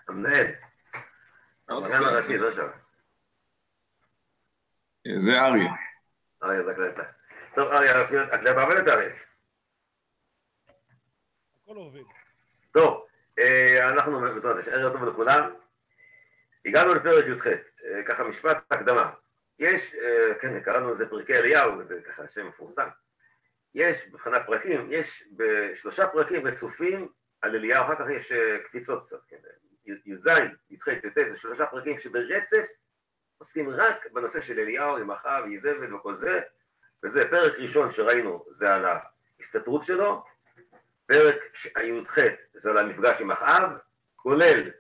המנהל. המנהל הראשי, לא שם. זה אריה. אריה, זה הקלטה. טוב, אריה, הקלטה עובדת, אריה. הכל עובד. טוב, אנחנו בעזרת ערב טוב לכולם. הגענו לפרק י"ח, ככה משפט הקדמה. יש, כן, קראנו לזה פרקי אליהו, וזה ככה שם מפורסם. יש מבחינת פרקים, יש בשלושה פרקים רצופים על אליהו, אחר כך יש קפיצות קצת, כן, י"ז, י"ח, י"ט, זה שלושה פרקים שברצף עוסקים רק בנושא של אליהו, עם אחאב, איזבל וכל זה, וזה פרק ראשון שראינו, זה על ההסתתרות שלו, פרק י"ח זה על המפגש עם אחאב, כולל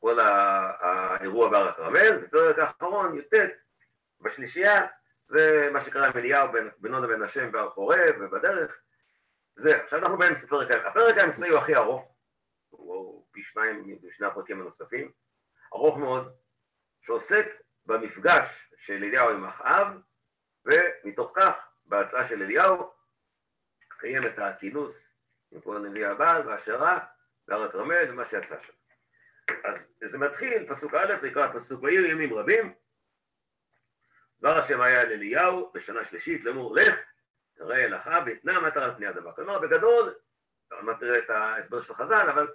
כל האירוע בהר הכרמל, ופרק האחרון, י"ט, בשלישייה, זה מה שקרה עם אליהו בינו לבין השם בהר חורב ובדרך. זה, עכשיו אנחנו באמצע פרק, הפרק האמצעי הוא הכי ארוך, הוא פי שניים בשני הפרקים הנוספים, ארוך מאוד, שעוסק במפגש של אליהו עם אחאב, ומתוך כך, בהצעה של אליהו, קיים את הכינוס עם כל הנביא הבעל והשרה, בהר הכרמל ומה שיצא שם. אז זה מתחיל, פסוק א', לקראת פסוק בעיר ימים רבים, דבר השם היה אל אליהו בשנה שלישית לאמור לך תראה אל אחאב ותנא מטר על פני הדבר. כלומר בגדול, לא תראה את ההסבר של חז"ל, אבל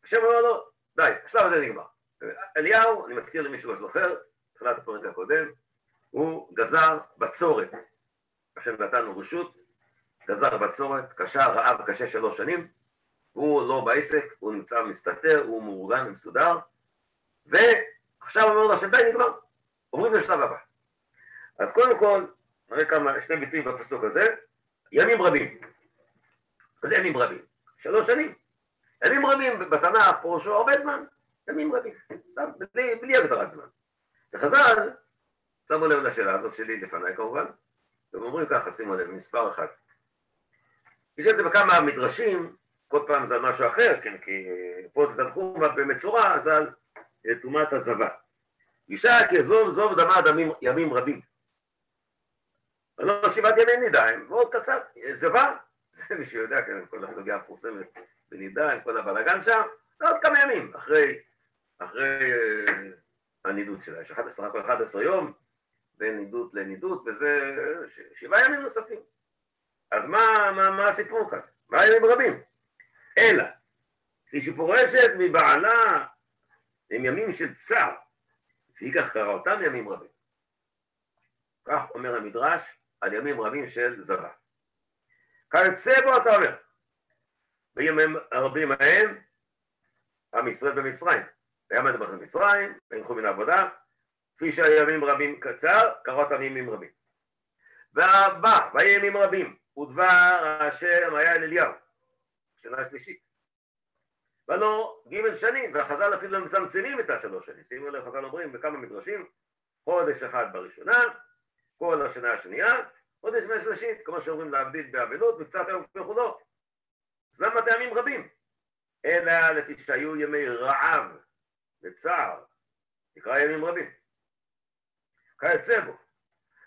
השם אומר לו די, השלב הזה נגמר. אליהו, אני מזכיר למי שלא זוכר, תחילת הפרק הקודם, הוא גזר בצורת. השם נתן לו רשות, גזר בצורת, קשה, רעב קשה 3 שנים, הוא לא בעסק, הוא נמצא מסתתר, הוא מאורגן ומסודר, ועכשיו אומר לו השם די נגמר, עוברים לשלב הבא. אז קודם כל, נראה שני ביטויים בפסוק הזה, ימים רבים. אז ימים רבים, 3 שנים. ימים רבים בתנ"ך פירושו הרבה זמן, ימים רבים, בלי הגדרת זמן. וחז"ל, שמו לב לשאלה הזאת שלי לפניי כמובן, והם אומרים ככה, שימו לב, מספר אחד. יש את זה בכמה מדרשים, כל פעם זה על משהו אחר, כן, כי פה זה תנחום במצורע, אז על תרומת הזבה. אישה כזוב זוב דמה ימים רבים. לא 7 ימי נידה, מאוד קצר, זבה, זה מי שיודע, כן, כל הסוגיה המפורסמת בנידה, עם כל הבלגן שם, עוד כמה ימים, אחרי הנידות שלה, יש 11 יום, בין נידות לנידות, וזה 7 ימים נוספים. אז מה הסיפור כאן? מה ימים רבים? אלא, כשהיא פורשת מבעלה, הם ימים של צער, והיא כך קרא אותם ימים רבים. כך אומר המדרש, על ימים רבים של זבה. כיוצא בו אתה אומר, בימים רבים ההם, עם ישראל במצרים, והיה מדבר במצרים, וינכו מן העבודה, כפי שהימים רבים קצר, קרא אותם ימים רבים. והבא, וימים רבים, ודבר השם היה אל אליהו, שנה שלישית. ולא ג' שנים, והחז"ל אפילו מצמצמים את 3 שנים. שימו לב, חז"ל אומרים בכמה מדרשים, חודש אחד בראשונה, כל השנה השנייה, חודש מהשלישית, כמו שאומרים להבדיל באבלות, וקצת היום כחולו. אז למה טעמים רבים? אלא לפי שהיו ימי רעב וצער, נקרא ימים רבים. כיוצא בו,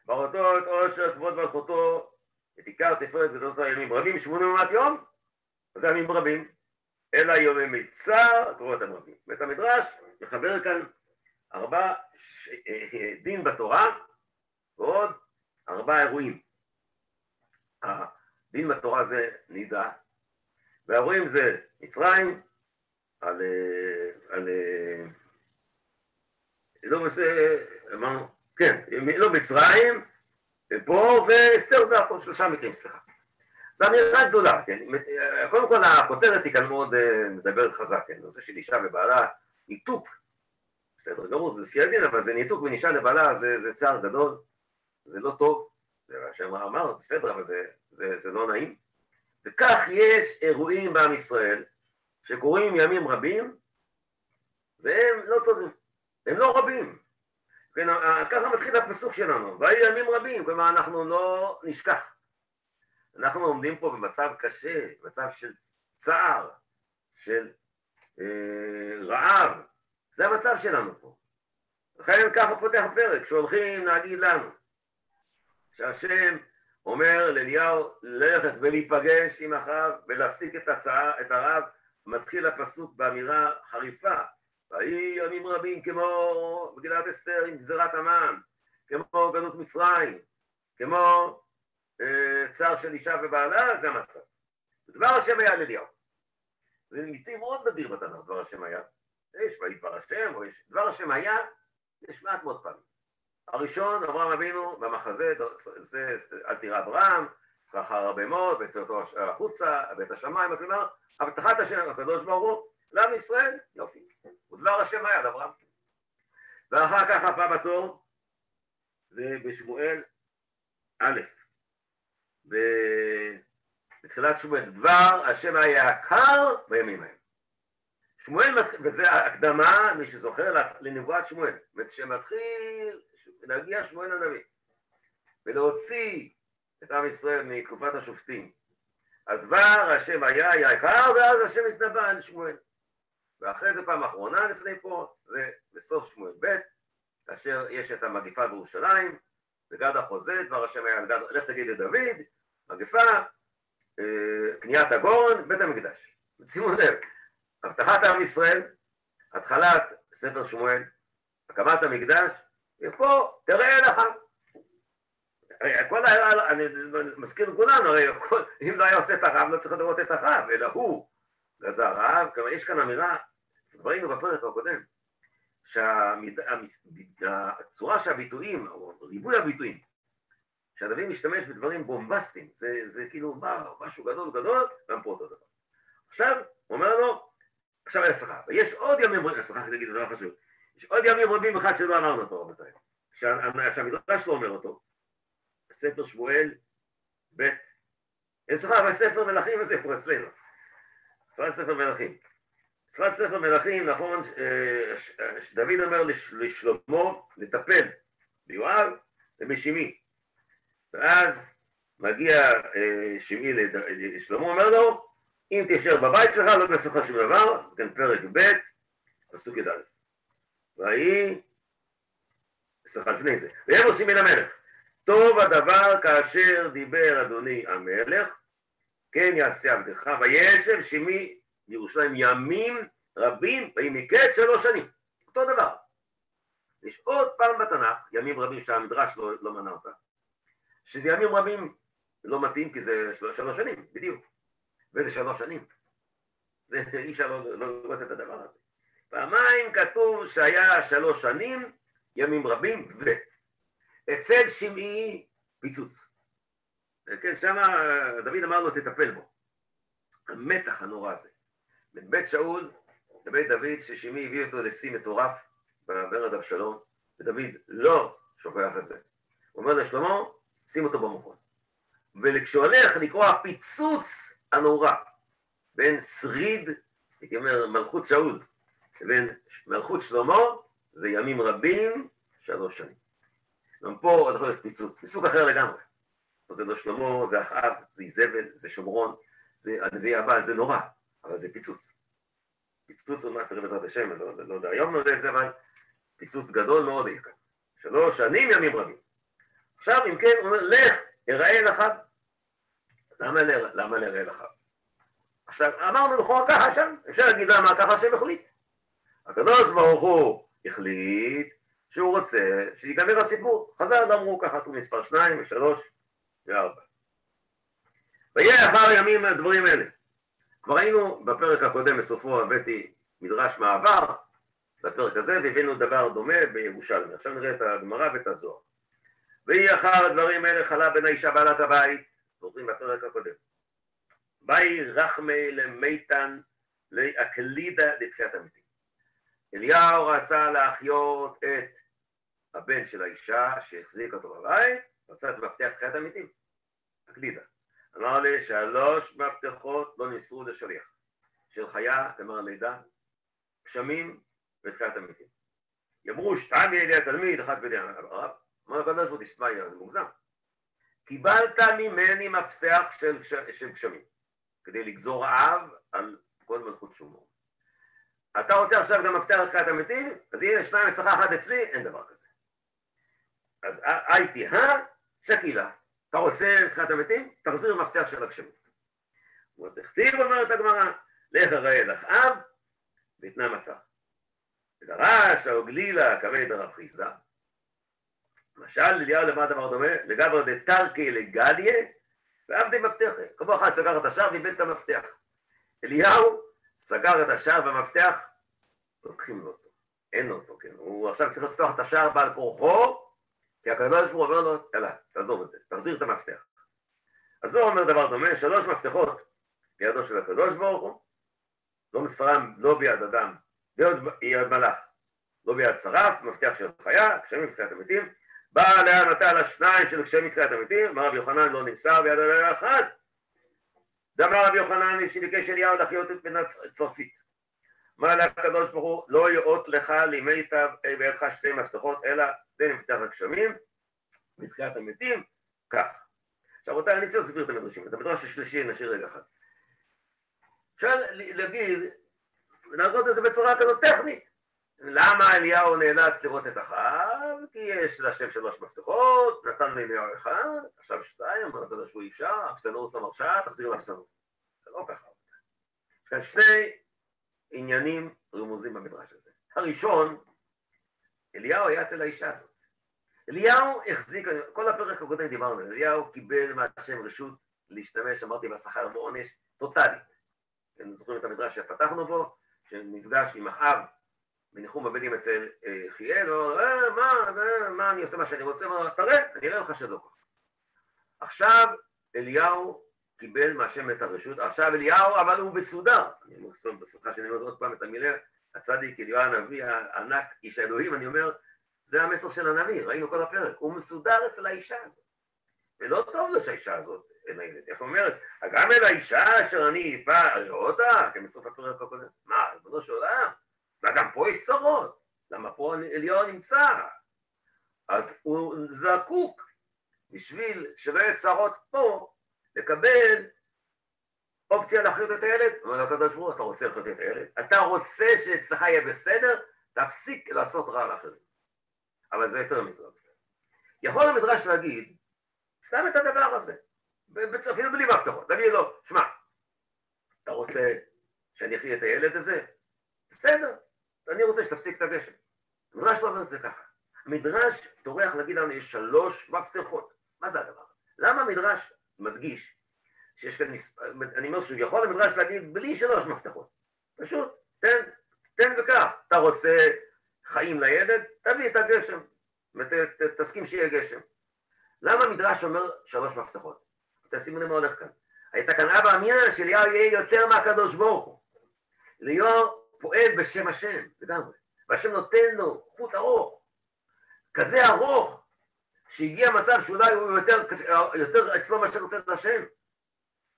בראתו את עושר כבוד מלכותו, את עיקר תפארת ותורתו ימים רבים, 800 יום, אז זה ימים רבים. אלא יומי צער, קורא אותם רבים. בית המדרש מחבר כאן 4 דין בתורה, ועוד 4 אירועים. הדין בתורה זה נידה, והאירועים זה מצרים, אמרנו, כן, לא מצרים, פה ואסתר זה הכל, 3 מקרים, סליחה. זו אמירה גדולה, כן? קודם כל הכותרת היא כאן מאוד מדברת חזק, כן? נושא של אישה ובעלה, ניתוק, בסדר גמור, זה לפי הדין, אבל זה ניתוק בין אישה לבעלה, זה צער גדול, זה לא טוב, זה מה שאמר, בסדר, אבל זה לא נעים. וכך יש אירועים בעם ישראל, שקורים ימים רבים, והם לא טובים, הם לא רבים. כן, ככה מתחיל הפסוק שלנו, והיו ימים רבים, כלומר אנחנו לא נשכח. אנחנו עומדים פה במצב קשה, מצב של צער, של רעב, זה המצב שלנו פה. לכן ככה פותח הפרק, שהולכים להגיד לנו, שהשם אומר לאליהו ללכת ולהיפגש עם אחאב ולהפסיק את הרעב, מתחיל הפסוק באמירה חריפה, ויהי ימים רבים כמו מגילת אסתר עם גזירת המן, כמו גלות מצרים, כמו צער של אישה ובעלה, זה המצב. דבר השם היה לאליהו. זה מיתי מאוד נדיר בתנ"ך, דבר השם היה. יש דבר השם, או יש דבר השם היה, יש מעט מאוד פעמים. הראשון, אברהם אבינו, במחזה, זה אל תירא אברהם, שכר הרבה מאוד, ויצא אותו החוצה, בית השמיים, כלומר, הבטחת השם הקדוש ברוך הוא, לעם ישראל, יופי. ודבר השם היה לאברהם. ואחר כך הפעם בתור, זה בשמואל א', בתחילת שמואל, דבר השם היה יקר בימים ההם. שמואל, וזה הקדמה, מי שזוכר, לנבואת שמואל, שמתחיל להגיע שמואל הנביא, ולהוציא את עם ישראל מתקופת השופטים. אז דבר השם היה יקר, ואז השם התנבא על שמואל. ואחרי זה פעם אחרונה לפני פה, זה בסוף שמואל ב', כאשר יש את המגיפה בירושלים, וגד החוזה, דבר השם היה, לך תגיד לדוד, מגיפה, קניית הגורן, בית המקדש. שימו לב, הבטחת עם ישראל, התחלת ספר שמואל, הקמת המקדש, ופה תראה לך. אני מזכיר לכולנו, הרי אם לא היה עושה את הרב, לא צריך לראות את הרב, אלא הוא גזר רב. כלומר, יש כאן אמירה, ראינו בפרק הקודם, שהצורה שהביטויים, או ריבוי הביטויים, שהנביא משתמש בדברים בומבסטיים, זה כאילו משהו גדול גדול, גם פה אותו דבר. עכשיו, הוא אומר לו, עכשיו היה שכר, ויש עוד ימים רבים, שכר כדי להגיד, זה דבר חשוב, יש עוד ימים רבים אחד שלא אמרנו אותו רבותיי, שהמדרש לא אומר אותו, ספר שמואל ב', שכר וספר מלכים וזה פה אצלנו, ספר מלכים. ספר מלכים, נכון, דוד אומר לשלמה לטפל ביואב ובשימי. ואז מגיע שימי לשלמה, אומר לו, אם תשאר בבית שלך לא תעשה שום דבר, כן, פרק ב', פסוק י"א. ויהי, סליחה לפני זה, ויאמר שימי למלך, טוב הדבר כאשר דיבר אדוני המלך, כן יעשה עבדך, וישב שימי ירושלים ימים רבים, ויהי מקץ 3 שנים. אותו דבר. יש עוד פעם בתנ"ך, ימים רבים שהמדרש לא מנה אותה, שזה ימים רבים לא מתאים, כי זה 3 שנים, בדיוק. וזה 3 שנים. זה אי אפשר לא לראות את הדבר הזה. פעמיים כתוב שהיה 3 שנים, ימים רבים, אצל שמעי פיצוץ. כן, שמה דוד אמר לו תטפל בו. המתח הנורא הזה. בין בית שאול לבית דוד, ששמעי הביא אותו לשיא מטורף בברד אבשלום, ודוד לא שוכח את זה. הוא אומר לשלמה, שים אותו במקום. וכשהוא הולך לקרוא הפיצוץ הנורא בין שריד, הייתי אומר מלכות שאול, לבין מלכות שלמה, זה ימים רבים, 3 שנים. גם פה עוד יכול להיות פיצוץ, מסוג אחר לגמרי. זה לא שלמה, זה אחאב, זה איזבל, זה שומרון, זה הנביא הבא, זה נורא, אבל זה פיצוץ. פיצוץ עוד מעט תראה בעזרת השם, לא יודע, היום לא יודע את זה, אבל פיצוץ גדול מאוד יהיה כאן. 3 שנים ימים רבים. עכשיו, אם כן, הוא אומר, לך, יראה לך. למה לראה לך? עכשיו, אמרנו לכאורה ככה שם, אפשר להגיד למה ככה השם החליט. הקדוש ברוך הוא החליט שהוא רוצה שיגמר הסיפור. חז"ל אמרו ככה, כתוב מספר 2 ו3 ו4. ויהיה אחר ימים הדברים האלה. כבר היינו בפרק הקודם בסופו הבאתי מדרש מעבר, בפרק הזה, והבאנו דבר דומה בירושלמי. עכשיו נראה את הגמרא ואת הזוהר. ויהי אחר הדברים האלה חלה בין האישה בעלת הבית, זוכרים בפרק הקודם. באי רחמי למיתן לאקלידה לתחיית המתים. אליהו רצה להחיות את הבן של האישה שהחזיק אותו בבית, רצה את מפתח תחיית המתים, אקלידה. אמר לי 3 מפתחות לא ניסרו לשליח, של חיה, כלומר לידה, גשמים ותחיית המתים. יאמרו 2 בידי התלמיד, 1 בידי הרב. אמר לקדוש ברוך הוא, תשמע, זה מוגזם. קיבלת ממני מפתח של גשמים, כדי לגזור רעב על כל מלכות שומרון. אתה רוצה עכשיו גם מפתח לתחיית המתים? אז הנה 2 אצלך 1 אצלי, אין דבר כזה. אז הייתי, שקילה. אתה רוצה לתחיית המתים? תחזיר מפתח של הגשמים. ותכתיב, אומרת הגמרא, לך ראה לך אב, ויתנה מטח. ודרש או גלילה כבד רב חיסדא, משל אליהו למה דבר דומה? לגבר דתרקי לגדיה, ועבדי מפתח. כמו אחד סגר את השער ואיבד את המפתח. אליהו סגר את השער במפתח, לוקחים לו אותו, אין לו אותו, כן. הוא עכשיו צריך לפתוח את השער בעל כורחו, כי הקדוש ברוך הוא אומר לו, יאללה, תעזוב את זה, תחזיר את המפתח. אז הוא אומר דבר דומה, 3 מפתחות בידו של הקדוש ברוך הוא, לא מסרם, לא ביד אדם, ביד מלאך, לא ביד שרף, מפתח של חיה, כשם מתחיית המתים, בא להנתה על השניים של כשם מתחיית המתים, אמר רבי יוחנן לא נמסר ביד אדם אחד, דאמר רבי יוחנן שביקש אליהו לחיות את בן צרפית. אמר לה הקדוש ברוך הוא, לא יאות לך לימי בידך 2 מפתחות, אלא תן מפתח הגשמים, מתחיית המתים, כך. עכשיו רבותיי, אני צריך להסביר את המדרשים, את המדרש השלישי נשאיר רגע אחד. אפשר להגיד, להראות את זה בצורה כזאת טכנית. למה אליהו נאלץ לראות את אחיו? כי יש לשם 3 מפתחות, נתן לאליהו 1, עכשיו 2, אמרת לו שהוא אפשר, אפסנות לא מרשה, תחזיר לאפסנות. זה לא ככה. יש כאן 2 עניינים רמוזים במדרש הזה. הראשון, אליהו היה אצל האישה הזאת. אליהו החזיק, כל הפרק הקודם דיברנו, אליהו קיבל מהשם רשות להשתמש, אמרתי, בשכר ועונש טוטלית. אתם זוכרים את המדרש שפתחנו בו, שנפגש עם אחאב, בניחום הבדים אצל חיאל, הוא אומר, מה אני עושה מה שאני רוצה, תראה, אני אראה לך שלא ככה. עכשיו אליהו קיבל מהשם את הרשות, עכשיו אליהו, אבל הוא בסודר. אני אומר, בסליחה שאני אומר עוד פעם את המילה, הצדיק אליהו הנביא הענק, איש האלוהים, אני אומר, זה המסר של הנביא, ראינו כל הפרק, הוא מסודר אצל האישה הזאת. ולא טוב לו שהאישה הזאת אין הילד. איך אומרת, גם אל האישה אשר אני בא לראות אותה, כמסוף הפרק הקודם, מה, ריבונו של עולם? וגם פה יש צרות, למה פה אליהו נמצא? אז הוא זקוק בשביל שלא יהיה צרות פה, לקבל אופציה להחיות את הילד. אומר לקדוש ברוך הוא, אתה רוצה להחיות את הילד? אתה רוצה שאצלך יהיה בסדר? תפסיק לעשות רע לאחרים. אבל זה יותר מזה. יכול המדרש להגיד, סתם את הדבר הזה, אפילו בלי מפתחות, תגיד לו, שמע, אתה רוצה שאני אחיה את הילד הזה? בסדר, אני רוצה שתפסיק את הגשם. המדרש לא אומר את זה ככה. המדרש טורח להגיד לנו, יש 3 מפתחות. מה זה הדבר הזה? למה המדרש מדגיש שיש כאן אני אומר שהוא יכול המדרש להגיד בלי 3 מפתחות. פשוט, תן וכך. אתה רוצה חיים לילד? תביא את הגשם. תסכים שיהיה גשם. למה המדרש אומר 3 מפתחות? תשימו למה הולך כאן. הייתה כאן אבא אמינא שאליהו יהיה יותר מהקדוש ברוך הוא. אליהו פועל בשם השם, לגמרי. והשם נותן לו חוט ארוך. כזה ארוך, שהגיע מצב שאולי הוא יותר אצלו מאשר רוצה את השם.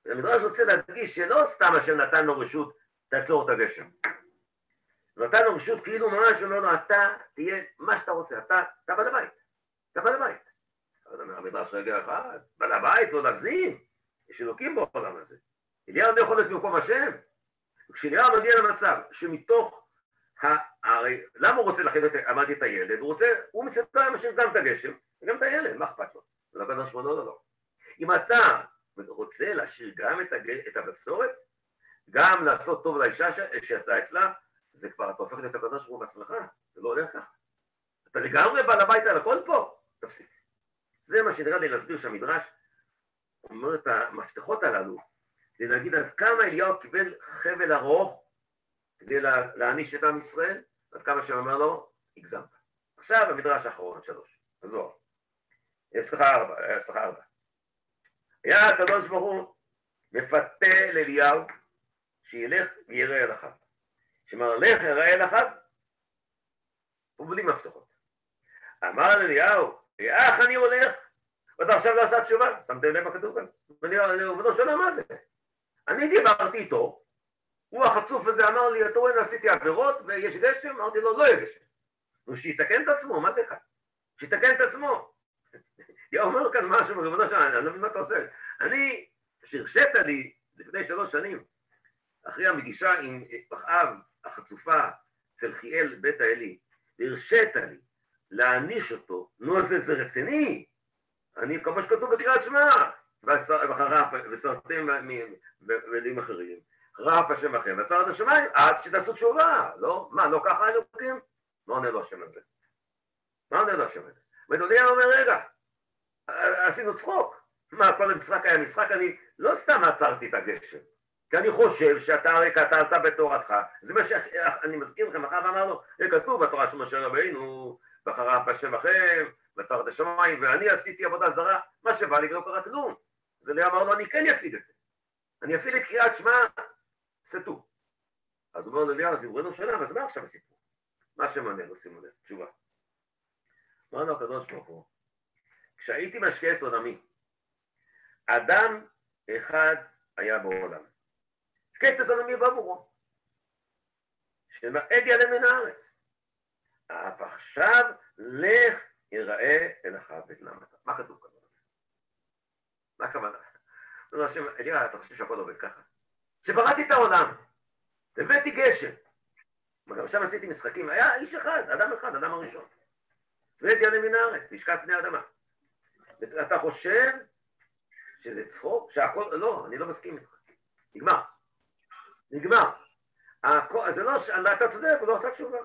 המדרש רוצה להדגיש שלא סתם השם נתן לו רשות, תעצור את הגשם. נתן לו רשות כאילו ממש אומר לו, אתה תהיה מה שאתה רוצה, אתה בעל הבית. אתה בעל הבית. המדרש רגע אחד, בעל הבית לא להגזים, יש אלוקים בעולם הזה. אליהו לא יכול להיות במקום השם. וכשאליהו מגיע למצב שמתוך, הרי למה הוא רוצה להכין אמרתי את הילד? הוא מצטער למשל גם את הגשם וגם את הילד, מה אכפת לו? ולקדוש ברוך הוא לא. אם אתה רוצה להשאיר גם את הבצורת, גם לעשות טוב לאישה שאתה אצלה, זה כבר אתה הופך להיות הקדוש ברוך הוא בעצמך, זה לא הולך ככה. אתה לגמרי בעל הבית על הכל פה, תפסיק. זה מה שנראה לי להסביר שהמדרש אומר את המפתחות הללו, כדי להגיד עד כמה אליהו קיבל חבל ארוך כדי להעניש את עם ישראל, עד כמה שאומר לו, הגזמת. עכשיו המדרש האחרון, 3, הזוהר. סליחה 4. היה הקדוש ברוך הוא מפתה לאליהו שילך ויראה אל אחיו. שאמר לך יראה אל אחיו, ובלי מפתחות. אמר לאליהו, איך אני הולך? ואתה עכשיו לא עשה תשובה, שמתם לב מה כתוב כאן? ואליהו לא שואל מה זה. אני דיברתי איתו, הוא החצוף הזה אמר לי, אתה רואה, עשיתי עבירות ויש גשם, אמרתי לו, לא יהיה גשם. הוא שיתקן את עצמו, מה זה כאן? שיתקן את עצמו. הוא אומר כאן משהו, אני לא מבין מה אתה עושה. אני, שהרשית לי לפני 3 שנים, אחרי המגישה עם אחאב החצופה אצל חיאל בית האלי, הרשית לי להעניש אותו, נו אז זה רציני. אני, כמו שכתוב בקריאת שמע, וסרתם ומילים אחרים. רף השם לכם, ועצר את השמיים, עד שתעשו תשובה, לא? מה, לא ככה אלוקים? עונה לו השם הזה? מה עונה לו השם הזה? ואליהו אומר, רגע, עשינו צחוק. מה, כל המשחק היה משחק, אני לא סתם עצרתי את הגשם. כי אני חושב שאתה הרי כתבת בתורתך. זה מה שאני מזכיר לכם, אחר ואמרנו, כתוב בתורה של משה רבינו, בחרה השם בכם, בצר את השמיים, ואני עשיתי עבודה זרה, מה שבא לי לא קרה כלום. אז אליהו אמר לו, אני כן אפעיל את זה. אני אפעיל את קריאת שמע, סתו. אז הוא אומר לאליהו, אז אמרנו שאלה, אז מה עכשיו הסיפור? מה שמענה לו, שימו לב, תשובה. אמרנו הקדוש ברוך הוא, כשהייתי משקה את עולמי, אדם אחד היה בעולם. השקה את עולמי בעבורו. שמעד יעלה מן הארץ. אף עכשיו לך יראה אל אחיו ואת נעמתו. מה כתוב כאן? מה הכוונה? אומר השם, אליהו, אתה חושב שהכל עובד ככה? שבראתי את העולם, הבאתי גשם. גם שם עשיתי משחקים, היה איש אחד, אדם הראשון. ואת יעלה מן הארץ, לשכת פני אדמה. אתה חושב שזה צחוק? שהכל, לא, אני לא מסכים איתך. נגמר. זה לא, אתה צודק, הוא לא עושה תשובה.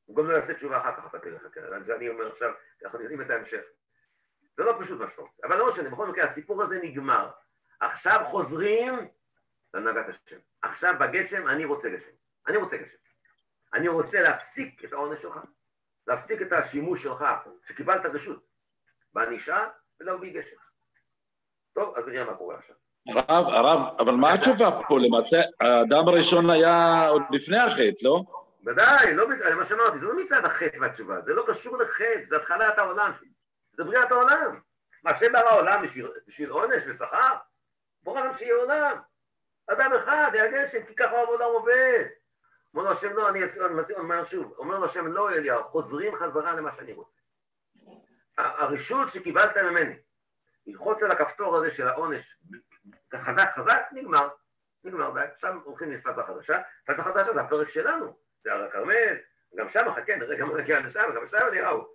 הוא גם לא יעשה תשובה אחר כך, אתה תראה חכה. זה אני אומר עכשיו, אנחנו יודעים את ההמשך. זה לא פשוט מה שאתה רוצה. אבל לא משנה, בכל מקרה, הסיפור הזה נגמר. עכשיו חוזרים להנהגת השם. עכשיו בגשם, אני רוצה גשם. אני רוצה להפסיק את העונש שלך. להפסיק את השימוש שלך, שקיבלת רשות. בענישה ולהביא גשם. טוב, אז נראה מה קורה עכשיו. הרב, אבל מה התשובה פה? למעשה, האדם הראשון היה עוד לפני החטא, לא? ודאי, לא, מה שאמרתי, זה לא מצד החטא והתשובה, זה לא קשור לחטא, זה התחלת העולם, זה בריאת העולם. מה שברא העולם בשביל עונש ושכר? בורא עולם שיהיה עולם. אדם אחד, היה גשם, כי ככה העולם עובד. אומר לו השם, לא, אני אומר שוב, אומר לו השם, לא אליהו, חוזרים חזרה למה שאני רוצה. הרשות שקיבלת ממני, ללחוץ על הכפתור הזה של העונש, חזק, נגמר, די, עכשיו הולכים לפאזה חדשה, פאזה חדשה זה הפרק שלנו, זה הר הכרמל, גם שם חכה, נראה גם נגיע לשם, גם שם אליהו,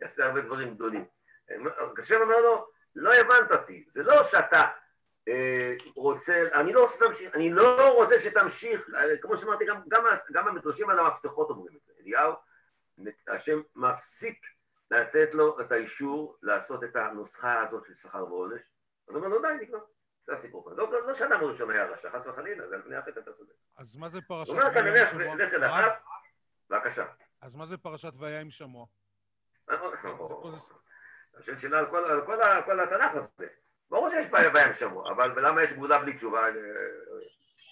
יעשה הרבה דברים גדולים. השם אומר לו, לא הבנת אותי, זה לא שאתה רוצה, אני לא רוצה שתמשיך, כמו שאמרתי, גם המדרשים על המפתחות אומרים את זה, אליהו, השם מפסיק לתת לו את האישור לעשות את הנוסחה הזאת של שכר ועונש, אז הוא אומר לו, די, נגמר, זה הסיפור. לא שאדם הראשון היה רשע, חס וחלילה, זה לפני החטא, אתה צודק. אז מה זה פרשת הוא אומר, אתה נלך אל אחיו, בבקשה. אז מה זה פרשת והיה עם שמוע? השם שאלה על כל התנ"ך הזה. ברור שיש בעיה עם שמוע, אבל למה יש גבולה בלי תשובה?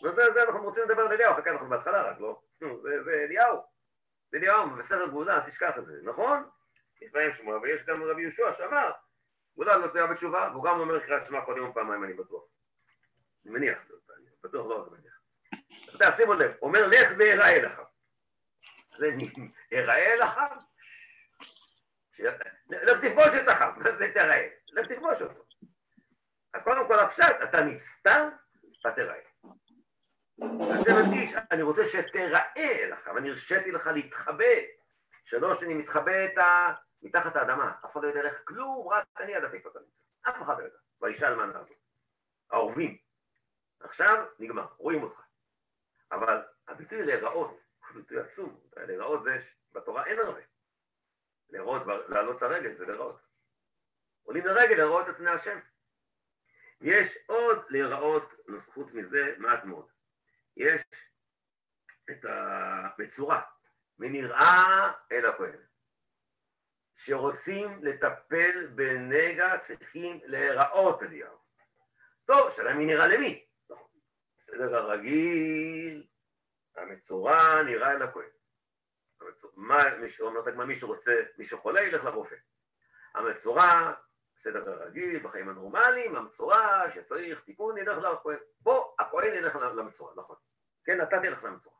וזה אנחנו רוצים לדבר על אליהו, אחר כך אנחנו בהתחלה רק, לא? זה אליהו. זה אליהו, בסדר גבולה, תשכח את זה, נכון? יש בהם שמוע, ויש גם רבי יהושע שאמר, גבולה לא תהיה בתשובה, והוא גם אומר קריאת שמע כל יום פעמיים, אני בטוח. אני מניח, בטוח לא רק מניח. אתה שימו לב, אומר לך ויראה לך. זה יראה לך? לך תכבוש את החם, זה תראה, לך תכבוש אותו. אז קודם כל הפשט, אתה נסתר, אתה תראה. השם מדגיש, אני רוצה שתראה לך, ואני הרשיתי לך להתחבא. שלוש, אני מתחבא מתחת האדמה, אף אחד לא יודע לך כלום, רק אני ידעתי איפה אתה נמצא. אף אחד לא יודע. והאישה אלמנה הזאת. האורבים. עכשיו נגמר, רואים אותך. אבל הביטוי להיראות, הוא ביטוי עצום. להיראות זה, בתורה אין הרבה. להיראות, לעלות לרגל זה להיראות. עולים לרגל להיראות את פני השם. יש עוד להיראות, חוץ מזה, מעט מאוד. יש את המצורה, מנראה אל הכהן. שרוצים לטפל בנגע צריכים להיראות אליהו. טוב, שאלה מי נראה למי? בסדר הרגיל, המצורה נראה אל הכהן. מי שרוצה, מי שחולה ילך לרופא. המצורה, בסדר הרגיל, בחיים הנורמליים, המצורה שצריך תיקון ילך לכהן. בוא, הכהן ילך למצורה, נכון. כן, אתה תלך למצורה.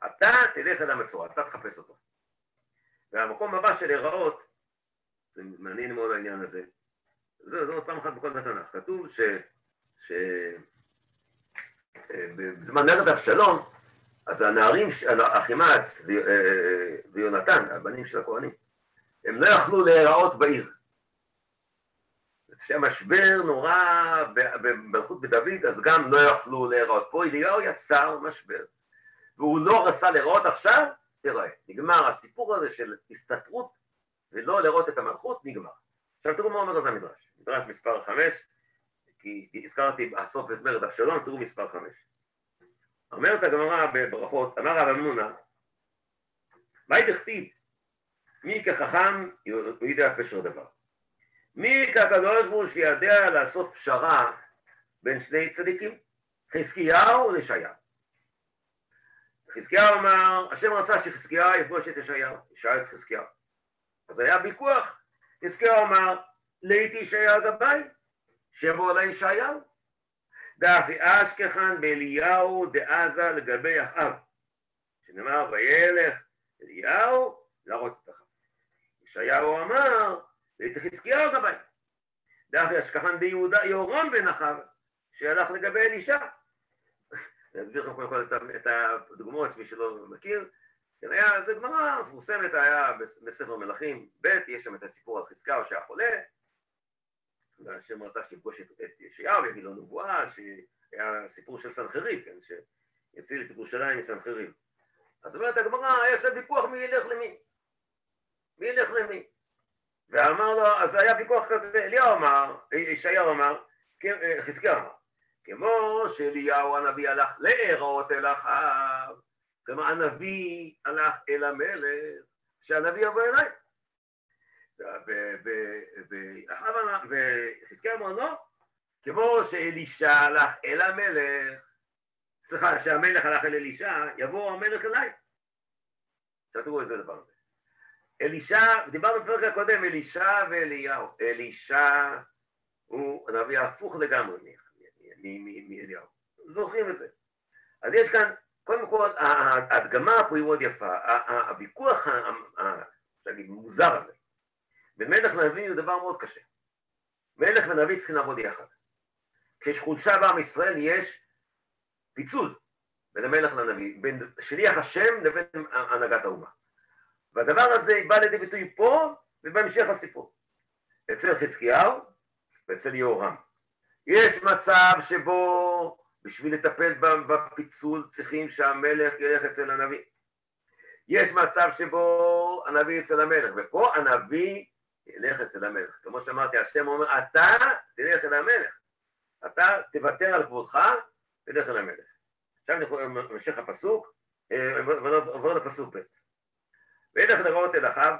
אתה תלך אל המצורה, אתה תחפש אותו. והמקום הבא של להיראות, זה מעניין מאוד העניין הזה, זה עוד פעם אחת בכל התנ"ך, כתוב בזמן מרד אבשלום, אז הנערים, אחימץ ויונתן, הבנים של הכהנים, הם לא יכלו להיראות בעיר. כשהמשבר נורא במלכות בדוד, אז גם לא יכלו להיראות. פה אליהו יצר משבר, והוא לא רצה להיראות עכשיו, תראה, נגמר הסיפור הזה של הסתתרות ולא לראות את המלכות, נגמר. עכשיו תראו מה אומר על זה המדרש. מדרש מספר 5, כי הזכרתי הסוף את מרד אבשלום, תראו מספר 5. אומרת הגמרא בברכות, אמר רב אמנונה, מהי דכתיב? מי כחכם יודע פשר דבר. מי כקדוש ברוך הוא שידע לעשות פשרה בין שני צדיקים? חזקיהו וישעיהו. חזקיהו אמר, השם רצה שחזקיהו יפגוש את ישעיהו, ישעיהו את חזקיהו. אז היה ויכוח, חזקיהו אמר, לאיתי ישעיהו גבאי, שיבוא אליי ישעיהו. דאפי אשכחן באליהו דעזה לגבי אחאב, שנאמר, וילך אליהו להראות את אחאב. ישעיהו אמר, לאיתי חזקיהו גבאי. דאפי אשכחן ביהודה יורם בן אחאב, שהלך לגבי אלישע. אני אסביר לכם קודם כל את הדוגמאות, מי שלא מכיר. זו גמרא מפורסמת, היה בספר מלכים ב', יש שם את הסיפור על חזקיהו שהיה חולה, והשם רצה שיפגוש את ישעיהו ויגיד לו נבואה, שהיה סיפור של סנחריב, כן, שיציל את ירושלים מסנחריב. אז אומרת הגמרא, יש לה ויכוח מי ילך למי. מי ילך למי? ואמר לו, אז היה ויכוח כזה, ישעיהו אמר, חזקיהו אמר, כמו שאליהו הנביא הלך להיראות אל אחאב, כלומר הנביא הלך אל המלך, שהנביא יבוא אליי. וחזקיהו אמר לא, כמו שאלישע הלך אל המלך, סליחה, שהמלך הלך אל אלישע, יבוא המלך אליי. עכשיו תראו איזה דבר הזה. אלישע, דיברנו בפרק הקודם, אלישע ואליהו. אלישע הוא הנביא הפוך לגמרי מאליהו. זוכרים את זה. אז יש כאן, קודם כל, ההדגמה פה היא מאוד יפה. הוויכוח המוזר הזה בין מלך לנביא הוא דבר מאוד קשה. מלך ונביא צריכים לעבוד יחד. כשיש חולשה בעם ישראל יש פיצול בין המלך לנביא, בין שליח השם לבין הנהגת האומה. והדבר הזה בא לידי ביטוי פה ובהמשך הסיפור. אצל חזקיהו ואצל יהורם. יש מצב שבו בשביל לטפל בפיצול צריכים שהמלך ילך אצל הנביא. יש מצב שבו הנביא אצל המלך, ופה הנביא ילך אצל המלך. כמו שאמרתי, השם אומר, אתה תלך אל המלך. אתה תוותר על כבודך, תלך אל המלך. עכשיו אני יכול להמשיך הפסוק, עבור לפסוק ב'. וילך לראות אל אחאב,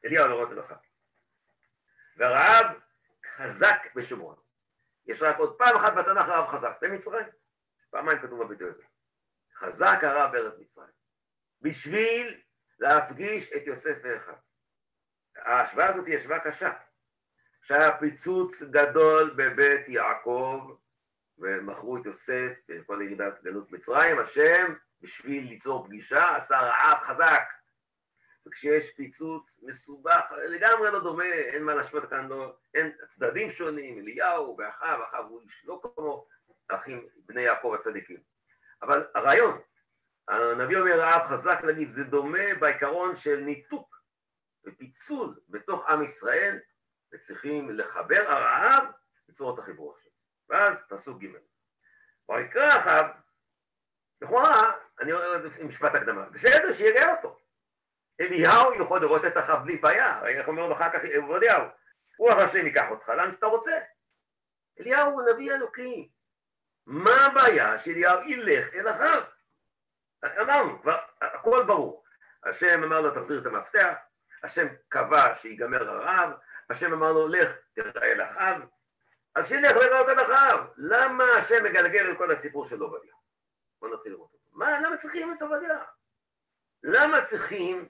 אליהו לראות אל אחאב. והרעב חזק בשומרון. יש רק עוד פעם אחת בתנ"ך הרעב חזק, במצרים. פעמיים כתוב בביטוי הזה. חזק הרעב בארץ מצרים. בשביל להפגיש את יוסף ואחיו. ההשוואה הזאת היא השוואה קשה. שהיה פיצוץ גדול בבית יעקב, ומכרו את יוסף בכל ירידת גלות מצרים, השם בשביל ליצור פגישה עשה רעב חזק. וכשיש פיצוץ מסובך, לגמרי לא דומה, אין מה להשוות כאן, לא, אין צדדים שונים, אליהו ואחיו, אחיו הוא איש לא כמו אחים בני יעקב הצדיקים. אבל הרעיון, הנביא אומר רעב חזק להגיד, זה דומה בעיקרון של ניתוק ופיצול בתוך עם ישראל, וצריכים לחבר הרעב לצורת החיבור עכשיו. ואז פסוק ג' ויקרא אחאב, לכאורה, אני אומר משפט הקדמה, בסדר שיראה אותו. אליהו יכול לראות את אחאב בלי בעיה, איך אומר לו אחר כך עובדיהו, רוח השם ייקח אותך לאן שאתה רוצה. אליהו הוא נביא אלוקי. מה הבעיה שאליהו ילך אל אחאב? אמרנו, כבר הכל ברור. השם אמר לו תחזיר את המפתח, השם קבע שיגמר הרעב, השם אמר לו לך תראה אל אחאב, אז שילך לראות אל אחאב. למה השם מגלגל את כל הסיפור של עובדיה? בוא נתחיל לראות אותו. למה צריכים את עובדיה? למה צריכים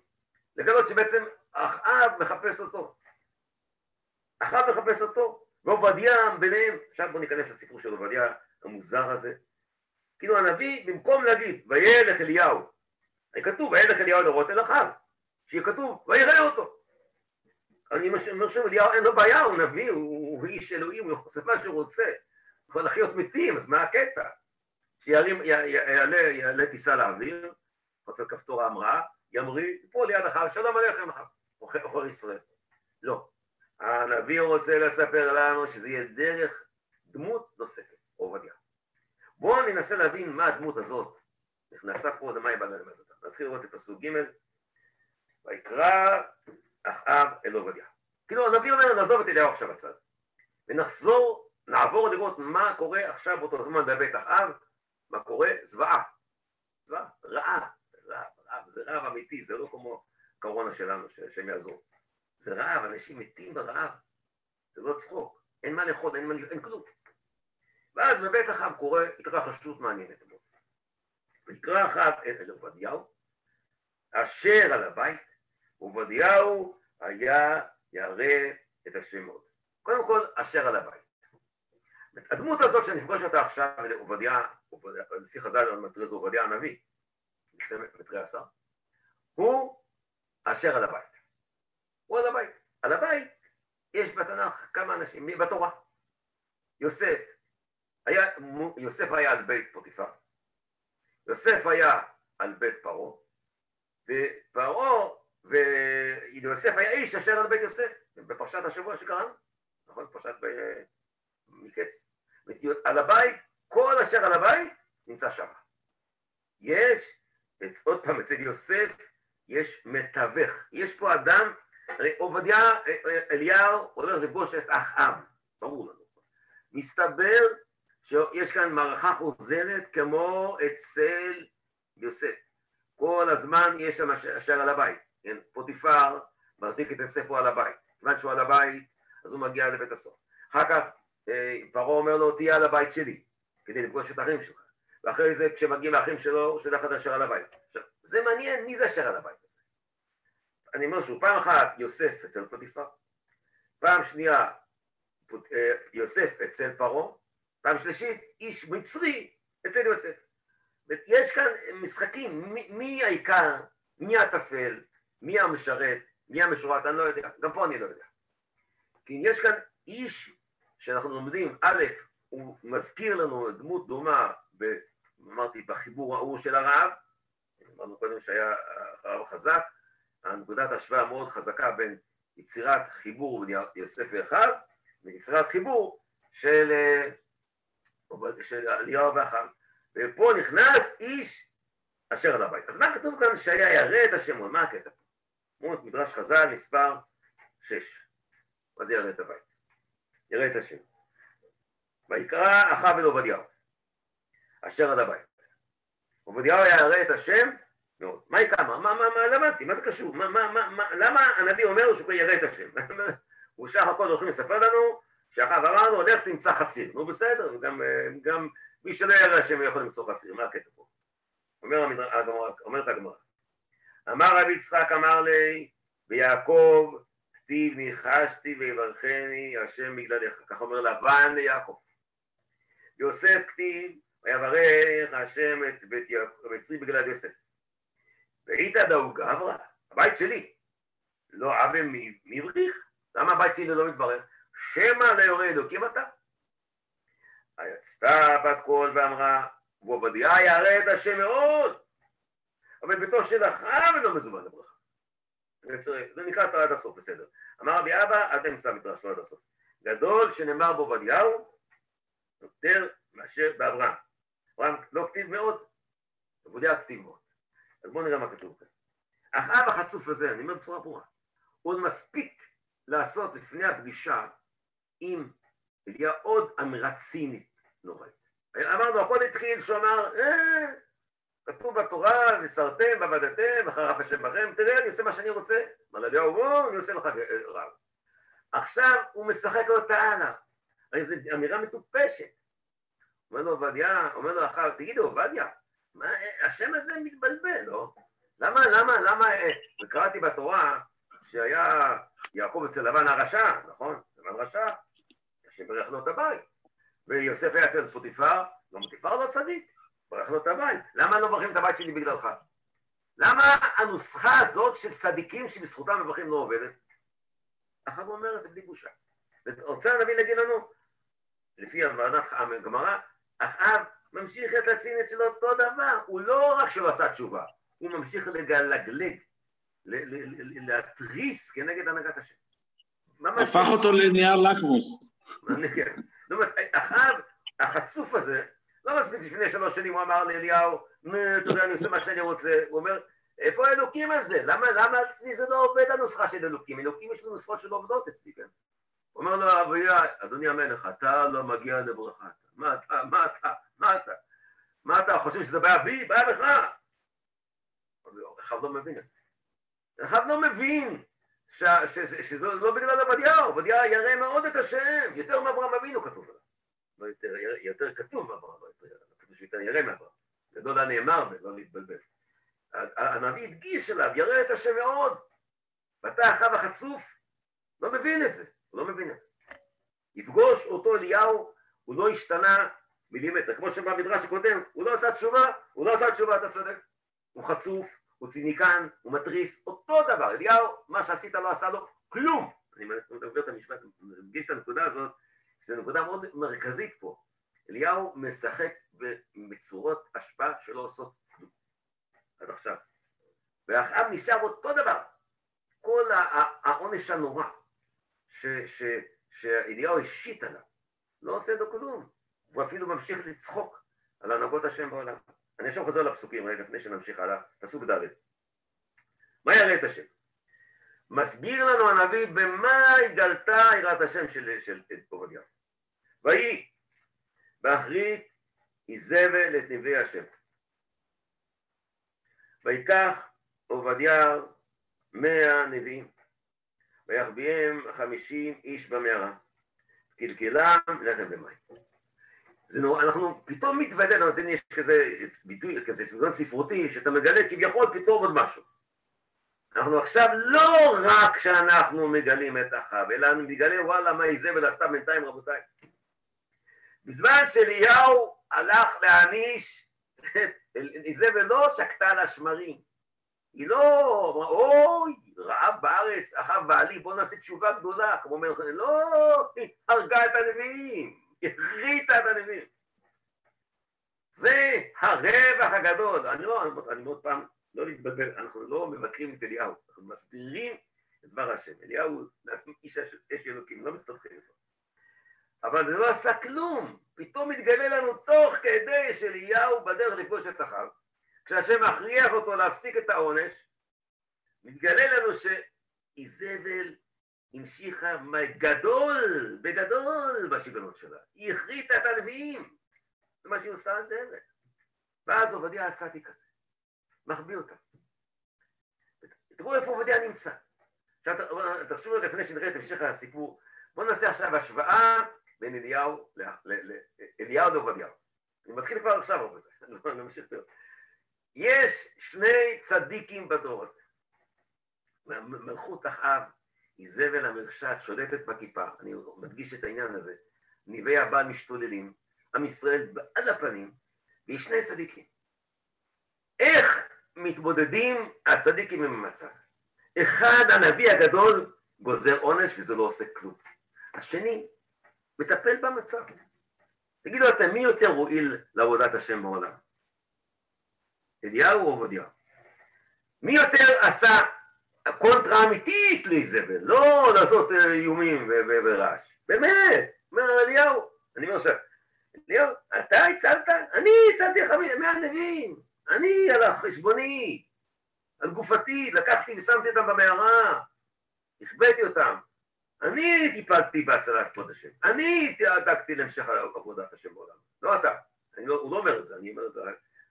לגלות שבעצם אחאב מחפש אותו? אחאב מחפש אותו, ועובדיה ביניהם. עכשיו בוא ניכנס לסיפור של עובדיה המוזר הזה. כאילו הנביא במקום להגיד וילך אליהו, כתוב וילך אליהו לראות אל אחאב, שיהיה כתוב ויראה אותו. אני אומר שוב, אליהו אין לו בעיה, הוא נביא, הוא איש אלוהים, הוא עושה מה שהוא רוצה, הוא יכול לחיות מתים, אז מה הקטע? שיעלה טיסה לאוויר, חוצה כפתור ההמראה, ימריא, פה ליד אחאב, שלום עליכם אחאב, אוכל ישראל. לא. הנביא רוצה לספר לנו שזה יהיה דרך דמות נוספת, עובדיה. בואו ננסה להבין מה הדמות הזאת נכנסה פה, למה היא באה ללמד אותה. נתחיל לראות את פסוק ג', ויקרא אחאב אל עובדיה. כאילו הנביא אומר, נעזוב את אליהו עכשיו בצד, ונחזור, נעבור לראות מה קורה עכשיו באותו זמן בבית אחאב, מה קורה? זוועה, רעב, זה רעב אמיתי, זה לא כמו קורונה שלנו, שהם יעזור. זה רעב, אנשים מתים ברעב, זה לא צחוק, אין מה לאכול, אין כלום. ואז בבית אחאב קורה התרחשות מעניינת. ויקרא אחאב אל עובדיהו, אשר על הבית, עובדיהו היה ירא את השם מאוד. קודם כל, אשר על הבית. הדמות הזאת שאני פוגש אותה עכשיו לעובדיה, לפי חז"ל מטרי זה עובדיה הנביא, מטרי השר, הוא אשר על הבית. הוא על הבית. על הבית יש בתנ"ך כמה אנשים, בתורה. יוסף היה על בית פוטיפר, יוסף היה על בית פרעה, ויוסף היה איש אשר על בית יוסף, בפרשת השבוע שקראנו, נכון? פרשת מקץ. על הבית, כל אשר על הבית נמצא שם. יש, עוד פעם, אצל יוסף יש מתווך, יש פה אדם, עובדיה, אליהו הולך לפגוש את אחאב, ברור לנו. מסתבר שיש כאן מערכה חוזרת כמו אצל יוסף. כל הזמן יש שם אשר על הבית. כן? פוטיפר מחזיק את יוסף על הבית. כיוון שהוא על הבית, אז הוא מגיע לבית הסוהר. אחר כך פרעה אומר לו, תהיה על הבית שלי, כדי לפגוש את האחים שלך. ואחרי זה, כשמגיעים לאחים שלו, הוא שולח את אשר על הבית. עכשיו, זה מעניין, מי זה אשר על הבית הזה? אני אומר שהוא פעם אחת יוסף אצל פוטיפר, פעם שנייה יוסף אצל פרעה, פעם שלישית איש מצרי אצל יוסף. יש כאן משחקים, מי העיקר, מי הטפל, מי המשרת, מי המשורט, אני לא יודע, גם פה אני לא יודע. כי יש כאן איש שאנחנו לומדים, א', הוא מזכיר לנו דמות דומה, אמרתי, בחיבור ההוא של הרעב, אמרנו קודם שהיה הרעב חזק, הנקודת השוואה מאוד חזקה בין יצירת חיבור יוסף ואחיו, ויצירת חיבור של אליהו ואחיו. ופה נכנס איש אשר על הבית. אז מה כתוב כאן שהיה ירא את השם? מה הקטע פה? אומרת מדרש חז"ל מספר 6. מה זה ירא את הבית? ירא את השם. ויקרא אחאב אל עובדיהו, אשר על הבית. עובדיהו היה ירא את השם מאוד. מה יקרא? מה למדתי? מה זה קשור? למה הנביא אומר שהוא ירא את השם? הוא שח הכל הולכים לספר לנו שאחאב אמר לו, הולך תמצא חציר. נו בסדר, גם מי שלא ירא השם יכול למצוא חציר. מה הקטע פה? אומרת הגמרא. אמר רבי יצחק אמר לי, ויעקב כתיב ניחשתי ויברכני השם בגללך. כך אומר לבן ליעקב. יוסף כתיב, ויברך השם את בצרי בגלל יוסף. והיית דאו גברא, הבית שלי, לא אבא מבריך. למה הבית שלי לא מתברך? שמא לא יורה אלוקים אתה. יצתה בת קול ואמרה, ועובדיה ירא את השם מאוד, אבל ביתו של אחאב לא מזומן לברכה. זה נקרא עד הסוף, בסדר. אמר רבי אבא, עד אמצע המדרש, לא עד הסוף. גדול שנאמר בעובדיהו, יותר מאשר באברהם. אברהם לא כתיב מאוד, עובדיה כתיב מאוד. אז בואו נראה מה כתוב כאן. אחאב החצוף הזה, אני אומר בצורה ברורה, עוד מספיק לעשות לפני הפגישה עם אליה עוד אמירה צינית נוראית. אמרנו, הכל התחיל שהוא אמר, כתוב בתורה, וסרתם, ועבדתם, אחריו השם בכם, תראה, אני עושה מה שאני רוצה. אמר אליהו, אני עושה לך רב. עכשיו הוא משחק אותה הלאה. הרי זו אמירה מטופשת. אומר לו עובדיה, אומר לו אחר, תגידו, עובדיה, השם הזה מתבלבל, לא? למה, וקראתי בתורה שהיה יעקב אצל לבן הרשע, נכון? לבן רשע, השם ברך לו את הבית. ויוסף היה אצל פוטיפר, גם פוטיפר לא צדיק, ברך לו את הבית. למה לא מברכים את הבית שלי בגללך? למה הנוסחה הזאת של צדיקים שבזכותם מברכים לא עובדת? אחר אומר את זה בלי בושה. ורוצה הנביא להגיד לנו, לפי הגמרא, אחאב ממשיך את הצינית שלו אותו דבר, הוא לא רק שלא עשה תשובה, הוא ממשיך לגלגלג, להתריס כנגד הנהגת השם. הפך אותו לנייר לקמוס. זאת אומרת, אחאב, החצוף הזה, לא מספיק לפני 3 שנים הוא אמר לאליהו, אתה יודע, אני עושה מה שאני רוצה, הוא אומר, איפה האלוקים הזה? למה אצלי זה לא עובד הנוסחה של אלוקים? אלוקים יש לו נוסחות שלא עובדות אצלי, כן? אומר לו אביה, אדוני המלך, אתה לא מגיע לברכה. מה אתה חושב שזה בעיה בי? בעיה בך. אחד לא מבין את זה. אחד לא מבין שזה לא בגלל עובדיה, עובדיה ירא מאוד את השם, יותר מאברהם אבינו כתוב עליו. לא יותר כתוב מאברהם, כתוב שיותר ירא מאברהם. גדול הנאמר ולא להתבלבל. הנביא הדגיש אליו, ירא את השם מאוד. ואתה אחאב החצוף, לא מבין את זה, הוא לא מבין את זה. יפגוש אותו אליהו, הוא לא השתנה מילימטר, כמו שבמדרש הקודם, הוא לא עשה תשובה, אתה צודק. הוא חצוף, הוא ציניקן, הוא מתריס, אותו דבר. אליהו, מה שעשית לא עשה לו כלום. אני מדבר את המשפט, מדגיש את הנקודה הזאת, שזו נקודה מאוד מרכזית פה. אליהו משחק בצורות השפעה שלא עושות כלום. עד עכשיו. ואחאב נשאר אותו דבר. כל העונש הנורא שאליהו השית עליו, לא עושה לו כלום. הוא אפילו ממשיך לצחוק על הנהגות השם בעולם. אני עכשיו חוזר לפסוקים רגע לפני שנמשיך הלאה, פסוק ד'. מה ירא את השם? מסביר לנו הנביא במה התגלתה יראת השם של עובדיה. ויהי באחרית איזבל את נביאי השם. ויקח עובדיה 100 נביאים, ויחביאם 50 איש במערה, קלקלם לחם ומים. אנחנו פתאום מתוודע, יש כזה ביטוי, כזה סגנון ספרותי, שאתה מגלה כביכול פתאום עוד משהו. אנחנו עכשיו לא רק שאנחנו מגלים את אחאב, אלא אנחנו מגלה וואלה מה איזבל עשתה בינתיים רבותיי. בזמן שאליהו הלך להעניש, איזבל לא שקטה על השמרים. היא לא אמרה, אוי, רעב בארץ, אחאב בעלי, בוא נעשה תשובה גדולה. כמו אומר, לא, היא הרגה את הנביאים, החריטה את הנביאים. זה הרווח הגדול. אני מאוד פעם, לא להתבלבל, אנחנו לא מבקרים את אליהו, אנחנו מסבירים את דבר השם. אליהו איש אש אלוקים, לא מסתבכים איתו. אבל זה לא עשה כלום. פתאום מתגלה לנו תוך כדי שאליהו בדרך לפגוש את אחאב. כשהשם מכריח אותו להפסיק את העונש, מתגלה לנו שאיזבל המשיכה בגדול בשיגעונות שלה. היא החריטה את הנביאים. זה מה שהיא עושה על זה. ואז עובדיה הצדיק כזה. מחביא אותה. תראו איפה עובדיה נמצא. עכשיו תחשבו לפני שנראה את המשך הסיפור. בואו נעשה עכשיו השוואה בין אליהו לעובדיה. אני מתחיל כבר עכשיו עובדיה. אני ממשיך לראות. יש שני צדיקים בדור הזה. מלכות אחאב, איזבל המרשעת, שולטת בכיפה. אני מדגיש את העניין הזה. נביאי הבעל משתוללים. עם ישראל על הפנים. ויש שני צדיקים. איך מתמודדים הצדיקים עם המצב? אחד, הנביא הגדול, גוזר עונש וזה לא עושה כלום. השני, מטפל במצב. תגידו אתם, מי יותר רועיל לעבודת השם בעולם? אליהו או עובדיה? מי יותר עשה קונטרה אמיתית לאיזבל? לא לעשות איומים ורעש. באמת, אומר אליהו. אני אומר עכשיו, אליהו, אתה הצלת? אני הצלתי 100 נביאים. אני על החשבוני, על גופתי, לקחתי ושמתי אותם במערה, הכבאתי אותם. אני טיפלתי בהצלת כבוד השם. אני דאגתי להמשך עבודת השם בעולם. לא אתה. הוא לא אומר את זה, אני אומר את זה,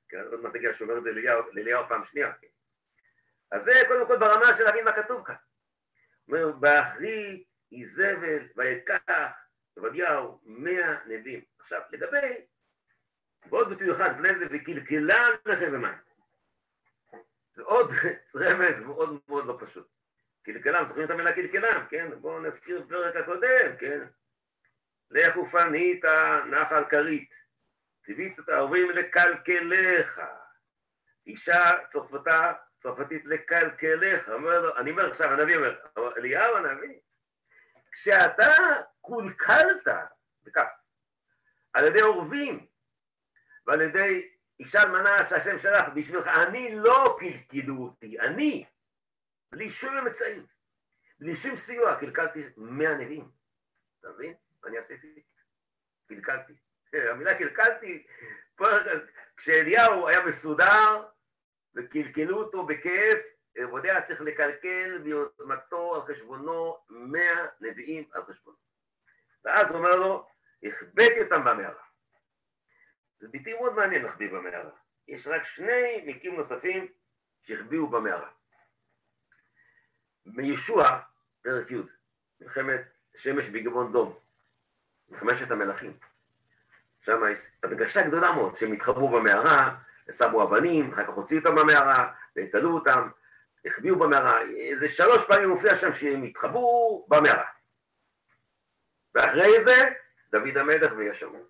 כי עוד מעט תגיע שאומר את זה לאליהו פעם שנייה. אז זה קודם כל ברמה של להבין מה כתוב כאן. הוא אומר, באחרי איזבל ויקח עובדיהו 100 נביאים. עכשיו, לגבי ועוד ביטוי אחד, בלי זה, וקלקלם לחם ומים. זה עוד רמז מאוד מאוד לא פשוט. קלקלם, זוכרים את המילה קלקלם, כן? בואו נזכיר בפרק הקודם, כן? לך ופנית נחל כרית, ציווית את ההורים לקלקלך. אישה צרפתית לקלקלך. אני אומר עכשיו, הנביא אומר, אליהו הנביא, כשאתה קולקלת, בכך, על ידי עורבים, ועל ידי אישה אלמנה שהשם שלח בשבילך, אני לא קלקלו אותי, אני, בלי שום אמצעים, בלי שום סיוע, קלקלתי 100 נביאים. אתה מבין? אני עשיתי? קלקלתי. המילה קלקלתי, כשאליהו היה מסודר, וקלקלו אותו בכאב, עובדיה צריך לקלקל ביוזמתו על חשבונו 100 נביאים על חשבונו. ואז הוא אומר לו, הכבאתי אותם במערה. זה ביטוי מאוד מעניין להחביא במערה. יש רק 2 מקרים נוספים שהחביאו במערה. מישוע, פרק י', מלחמת שמש בגבעון דום, מחמשת המלכים. שם יש הדגשה גדולה מאוד, שהם התחבאו במערה, שמו אבנים, אחר כך הוציאו אותם במערה, והתלו אותם, החביאו במערה. איזה 3 פעמים מופיע שם שהם התחבאו במערה. ואחרי זה, דוד המלך וישמעו.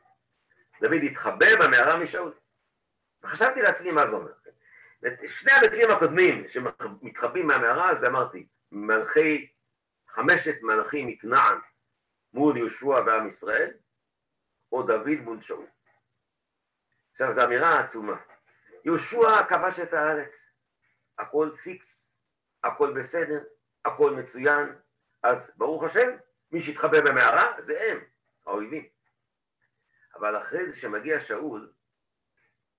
דוד התחבא במערה משאול. וחשבתי לעצמי מה זה אומר. 2 המקרים הקודמים שמתחבאים מהמערה, זה אמרתי, 5 מלכים מכנען מול יהושע ועם ישראל, או דוד מול שאול. עכשיו, זו אמירה עצומה. יהושע כבש את הארץ, הכל פיקס, הכל בסדר, הכל מצוין, אז ברוך השם, מי שהתחבא במערה זה הם, האויבים. אבל אחרי זה שמגיע שאול,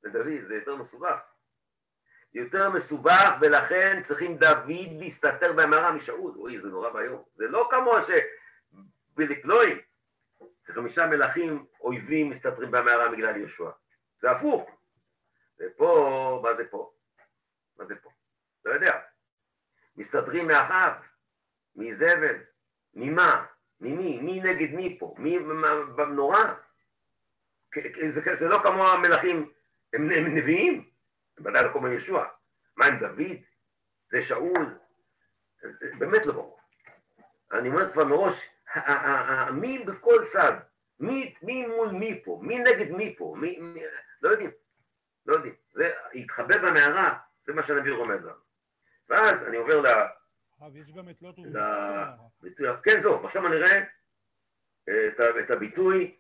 ודוד, זה יותר מסובך. יותר מסובך, ולכן צריכים דוד להסתתר במערה משאול. אוי, זה נורא ביום. זה לא כמו שבלקלוי, 5 מלכים אויבים מסתתרים במערה בגלל יהושע. זה הפוך. ופה, מה זה פה? מה זה פה? לא יודע. מסתתרים מאחיו, מזבל, ממה? ממי? מי נגד מי פה? מי במנורה? זה לא כמו המלכים, הם נביאים. בוודאי לא כמו יהושע. מה עם דוד? זה שאול? זה באמת לא ברור. אני אומר כבר מראש, מי בכל צד? מי מול מי פה? מי נגד מי פה? לא יודעים. לא יודעים. זה התחבא במערה, זה מה שהנביא רומז לנו. ואז אני עובר יש גם את לוט לביטוי. כן, זהו. עכשיו אני אראה את הביטוי.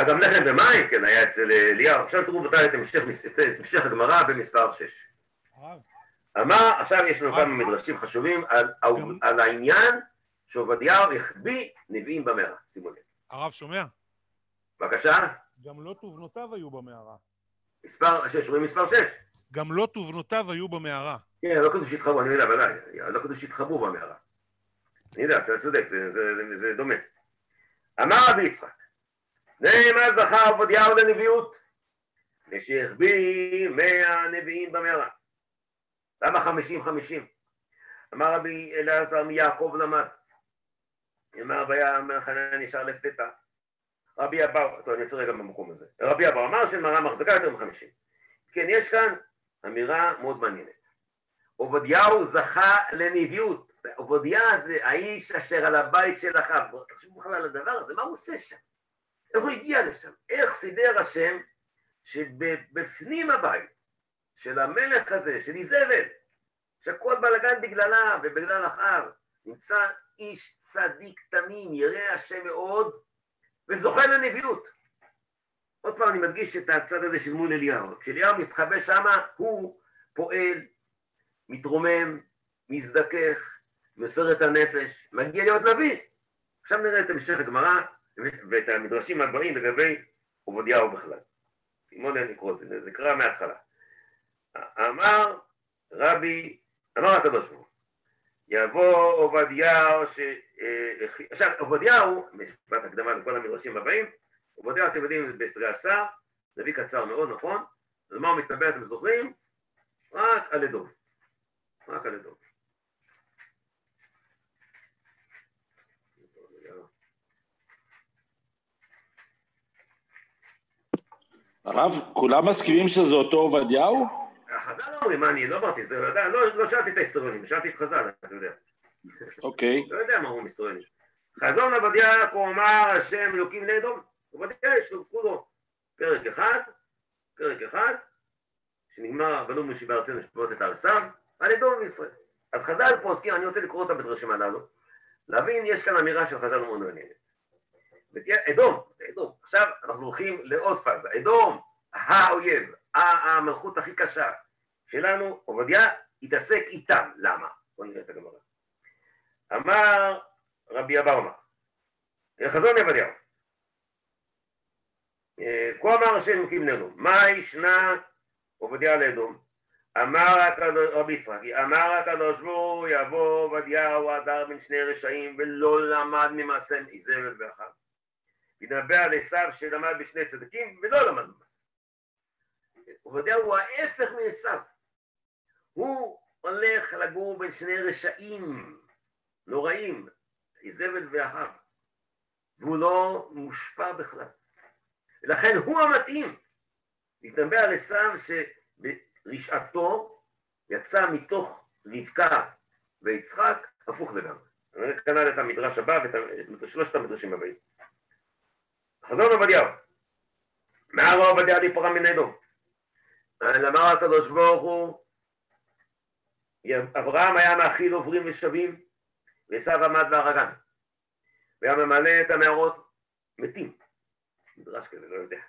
גם לחם ומים, כן, היה אצל אליהו. עכשיו תראו בוודאי את המשך הגמרא במספר 6. אמר, עכשיו יש לנו כמה מדרשים חשובים על העניין שעובדיהו החביא נביאים במערה. שימו לב. הרב שומע? בבקשה. גם לוט ובנותיו היו במערה. מספר 6, רואים מספר 6? גם לוט ובנותיו היו במערה. כן, לא כתוב שהתחברו, אני יודע, ודאי. לא כתוב שהתחברו במערה. אני יודע, אתה צודק, זה דומה. אמר רבי יצחק, נעמה זכה עובדיהו לנביאות, ושהחביא 100 נביאים במערה. למה 50? אמר רבי אלעזר מיעקב למד. אמר והיה חנן ישר לפתע. רבי אבאו, טוב אני אצא רגע במקום הזה. רבי אבאו אמר שמערה מחזקה יותר מ-50. כן, יש כאן אמירה מאוד מעניינת. עובדיהו זכה לנביאות. עובדיה זה האיש אשר על הבית של אחיו. תחשבו בכלל על הדבר הזה, מה הוא עושה שם? איך הוא הגיע לשם? איך סידר השם שבפנים הבית של המלך הזה, של איזבל, שהכל בלגן בגללה ובגלל אחיו, נמצא איש צדיק תמים, ירא השם מאוד, וזוכה לנביאות. עוד פעם אני מדגיש את הצד הזה של מול אליהו. כשאליהו מתחבא שמה, הוא פועל, מתרומם, מזדכך, מוסר את הנפש, מגיע להיות נביא. עכשיו נראה את המשך הגמרא ואת המדרשים הבאים לגבי עובדיהו בכלל. מאוד נקרוא את זה, זה קרא מההתחלה. אמר הקדוש ברוך הוא, יבוא עובדיהו עכשיו עובדיהו, משפט הקדמה לכל המדרשים הבאים, עובדיהו אתם יודעים בסתרי עשר, נביא קצר מאוד, נכון? אז מה הוא מתנבא, אתם זוכרים? רק על אדום. רק על אדום. הרב, כולם מסכימים שזה אותו עובדיהו? החז"ל לא אומרים, מה אני לא אמרתי, לא שאלתי את ההיסטוריונים, שאלתי את חז"ל, אתה יודע. אוקיי. לא יודע מה אומרים היסטוריונים. חזון עובדיה כה אמר השם אלוקים לאדום. עובדיה יש לו כולו פרק אחד, שנגמר בנו משיבה ארצנו שפוט את ארצם, על אדום וישראל. אז חז"ל פה עוסקים, אני רוצה לקרוא אותם בדרשים הללו, להבין, יש כאן אמירה של חז"ל מאוד מעניינת. אדום. עכשיו אנחנו הולכים לעוד פאזה. אדום, האויב, המלכות הכי קשה שלנו, עובדיה יתעסק איתם. למה? בואו נראה את הגמרא. אמר רבי אבאו אמר, חזון עובדיהו, כה אמר השם אלוקים לאדום, מה ישנה עובדיה לאדום? רבי יצחקי, אמר הקדוש ברוך הוא יבוא עובדיהו הדר בין שני רשעים ולא למד ממעשה איזבל ואחיו. ידבר על עשיו שלמד בשני צדיקים ולא למד ממעשה. עובדיהו הוא ההפך מעשיו. הוא הולך לגור בין שני רשעים נוראים, איזבל ואחיו, והוא לא מושפע בכלל. ולכן הוא המתאים. יתנבא על עשיו שברשעתו יצא מתוך רבקה ויצחק הפוך לגמרי. אני כנ"ל את המדרש הבא ואת שלושת המדרשים הבאים. חזור לעובדיהו. מהר עובדיה להיפרע מן אדום. אמר הקדוש ברוך הוא, אברהם היה מאכיל עוברים ושבים, ועשיו עמד והרגן. והיה ממלא את המערות מתים. מדרש כזה, לא יודע.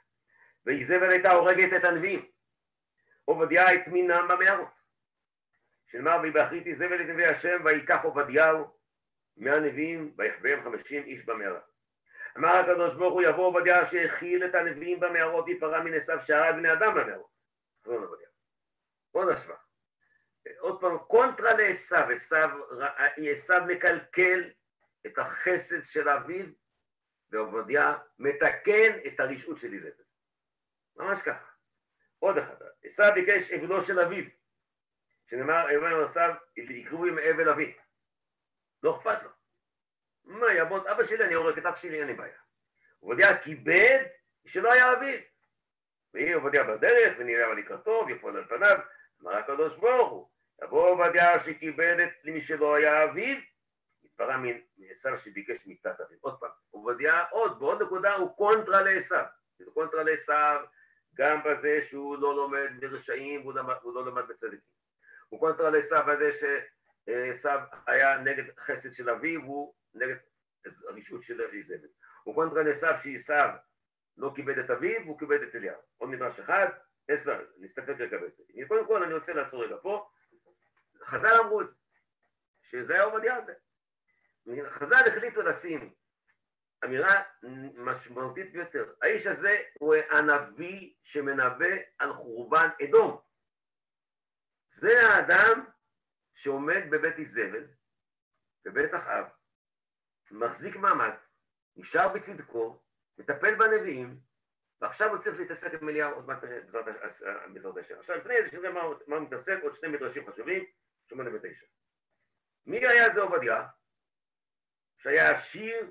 ואיזבל הייתה הורגת את הנביאים. עובדיה הטמינם במערות. שנאמר ויבחריט איזבל את נביא השם ויקח עובדיהו מהנביאים ויחבאם 50 איש במערה. אמר הקדוש ברוך הוא יבוא עובדיה שהכיל את הנביאים במערות ויפרע מן עשיו שהרג בני אדם במערות. חזון עובדיה. עוד השוואה. עוד פעם, קונטרה לעשיו. עשיו מקלקל את החסד של אביו, ועובדיה מתקן את הרשעות של איזבל. ממש ככה. עוד אחד. עשיו ביקש אבלו של אביו, שנאמר עשיו, יקראו עם אבל אבי. לא אכפת לו. מה יעבוד? אבא שלי, אני הורג את אח שלי, אין לי בעיה. עובדיה כיבד שלא היה אביו. והיא עובדיה בדרך, ונראה לקראתו, ויפול על פניו. אמר הקדוש ברוך הוא, יבוא עובדיה שכיבד את מי שלא היה אביו, התפרע מעשיו שביקש מיתת אביו. עוד פעם, עובדיה בעוד נקודה הוא קונטרה לעשיו. הוא קונטרה לעשיו גם בזה שהוא לא לומד ברשעים והוא לא לומד בצדיקים. הוא קונטרה לעשיו בזה שעשיו היה נגד חסד של אביו והוא נגד הרשעות של איזבל. הוא קונטרה לעשיו שעשיו לא כיבד את אביו והוא כיבד את אליהו. עוד מדרש אחד, נסתכל רגע בזה. קודם כל אני רוצה לעצור רגע פה. חז"ל אמרו את זה, שזה היה עובדיה הזה. חז"ל החליטו לשים אמירה משמעותית ביותר. האיש הזה הוא הנביא שמנבא על חורבן אדום. זה האדם שעומד בבית איזבל, בבית אחאב, מחזיק מעמד, נשאר בצדקו, מטפל בנביאים, ועכשיו הוא צריך להתעסק עם אליהו עוד מעט בעזרת השם. עכשיו לפני זה שנראה מה הוא מתעסק, עוד שני מדרשים חשובים, 8 ו-9. מי היה זה עובדיה? שהיה עשיר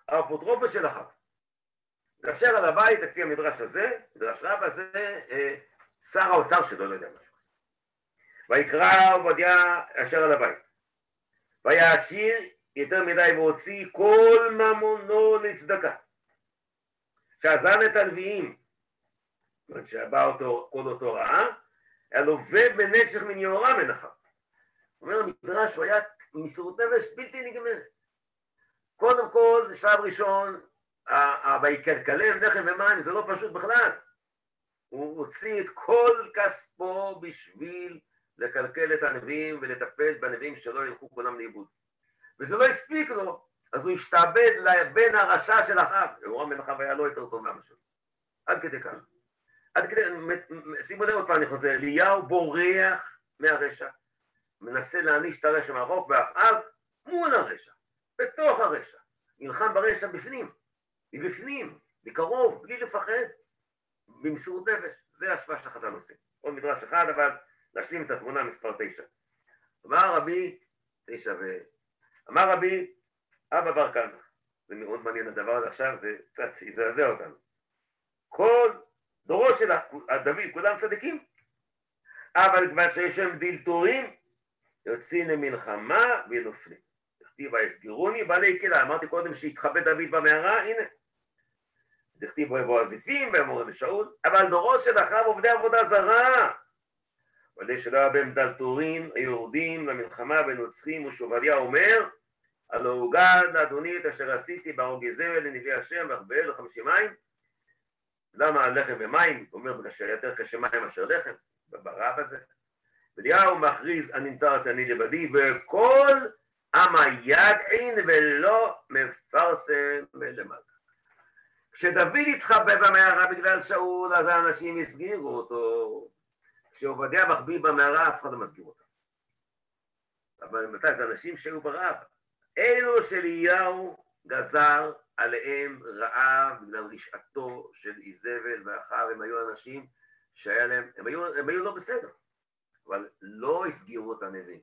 האפוטרופוס של אחיו. כאשר על הבית, לפי המדרש הזה, מדרש רבא זה שר האוצר שלו, לא יודע משהו. ויקרא עובדיה אשר על הבית. והיה עשיר יותר מדי והוציא כל ממונו לצדקה. שעזן את הנביאים, שבא כל אותו רעה, היה לווה בנשך מן יהורם מן אחיו. אומר המדרש, הוא היה מסירות נפש בלתי נגמרת. קודם כל, שלב ראשון, ויקלקלם לחם ומים, זה לא פשוט בכלל. הוא הוציא את כל כספו בשביל לקלקל את הנביאים ולטפל בנביאים שלא ילכו כולם לאיבוד. וזה לא הספיק לו, אז הוא השתעבד לבן הרשע של אחיו. יהורם בן אחיו היה לא יותר טוב מאבא שלו. עד כדי כך. עד כדי, שימו לב עוד פעם, אני חוזר, אליהו בורח מהרשע, מנסה להעניש את הרשע מהרחוק, ואחיו מול הרשע, בתוך הרשע, נלחם ברשע בפנים, מבפנים, מקרוב, בלי לפחד, במסירות נפש. זה ההשפעה של החז"ל עושים. עוד מדרש אחד, אבל להשלים את התמונה מספר 9. אמר רבי, 9 אמר רבי, אבא בר כהנא, זה מאוד מעניין הדבר הזה עכשיו, זה קצת יזעזע אותנו. כל דורו של דוד, כולם צדיקים, אבל כבר שיש שם דילתורים, יוצאים למלחמה ונופלים. דכתיב ויסגרוני בעלי קהילה, אמרתי קודם שהתחבא דוד במערה, הנה. דכתיב ויבואו הזיפים ויאמרו לשאול, אבל דורו של אחיו עובדי עבודה זרה. ועל שלא היה בהם דלתורים, היורדים למלחמה ונוצחים, ושעובדיה אומר, הלא הוגד לאדוני את אשר עשיתי בהרוג איזבל לנביא השם ואחבאל ל50 מים. למה לחם ומים? הוא אומר, בגלל שיותר קשה מים אשר לחם, ברב הזה. אליהו מכריז, הנמתרת אני לבדי, וכל עם הידעין ולא מפרסם מלמטה. כשדוד התחבא במערה בגלל שאול, אז האנשים הסגירו אותו. כשעובדיה מחביא במערה, אף אחד לא מסגיר אותה. אבל מתי? זה אנשים שהיו ברעב. אלו שאליהו גזר עליהם רעב בגלל רשעתו של איזבל ואחיו, הם היו אנשים שהיה להם, הם היו לא בסדר, אבל לא הסגירו את הנביאים.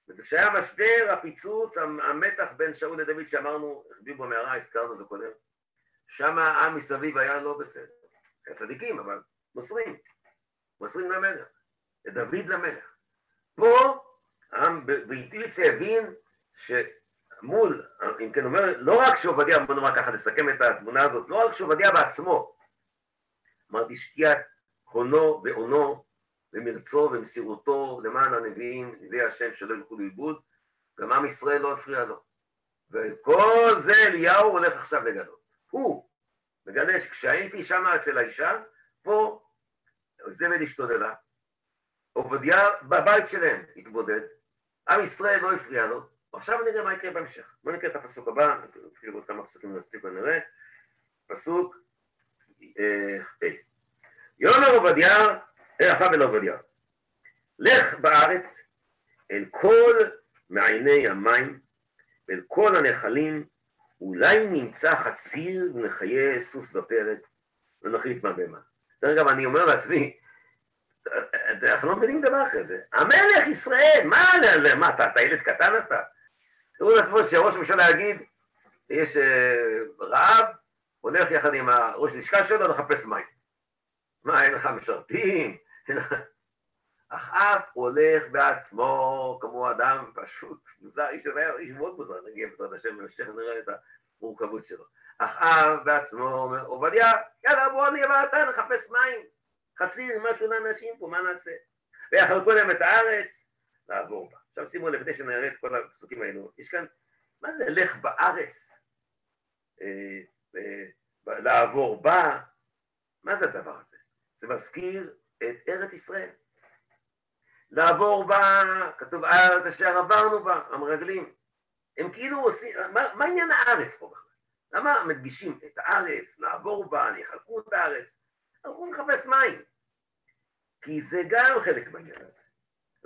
וכשהיה משבר, הפיצוץ, המתח בין שאול לדוד שאמרנו, החביאו במערה, הזכרנו זה קודם, שם העם מסביב היה לא בסדר. היה צדיקים, אבל מוסרים למלך, לדוד למלך. פה העם באינטואיציה הבין שמול, אם כן אומר, לא רק שעובדיה, בוא נאמר ככה, לסכם את התמונה הזאת, לא רק שעובדיה בעצמו, אמרתי, השקיע הונו ואונו ומרצו ומסירותו למען הנביאים, נביאי השם שלא ילכו לאיבוד, גם עם ישראל לא הפריע לו. וכל זה אליהו הולך עכשיו לגלות. הוא מגלה שכשהייתי שם אצל האישה, פה זבל השתוללה, עובדיה בבית שלהם התבודד, עם ישראל לא הפריע לו, ועכשיו נראה מה יקרה בהמשך. בואו נקרא את הפסוק הבא, נתחיל לראות כמה פסוקים נספיק ונראה. פסוק יאמר עובדיה, אחיו אל עובדיה, לך בארץ אל כל מעייני המים, אל כל הנחלים, אולי נמצא חציר ונחיה סוס בפרד ונחליט מהבהמה. דרך אגב, אני אומר לעצמי, אנחנו לא מבינים דבר כזה. המלך ישראל, מה אתה ילד קטן אתה? תראו לעצמו שראש הממשלה יגיד, יש רעב, הולך יחד עם הראש לשכה שלו לחפש מים. מה, אין לך משרתים? אחאב הולך בעצמו כמו אדם פשוט, מוזר, איש מאוד מוזר, נגיע בעזרת השם במשך נראה את המורכבות שלו. אחאב בעצמו אומר, עובדיה, יאללה בוא נהיה אתה נחפש מים, חציר, משהו לאנשים פה, מה נעשה? ויחלקו להם את הארץ, לעבור בה. עכשיו שימו לפני שנראה את כל הפסוקים האלו, יש כאן, מה זה לך בארץ? לעבור בה? מה זה הדבר הזה? זה מזכיר את ארץ ישראל. לעבור בה, כתוב הארץ אשר עברנו בה, המרגלים. הם כאילו עושים, מה עניין הארץ פה בכלל? למה מדגישים את הארץ, לעבור בה, יחלקו את הארץ? אנחנו נחפש מים. כי זה גם חלק בעניין הזה.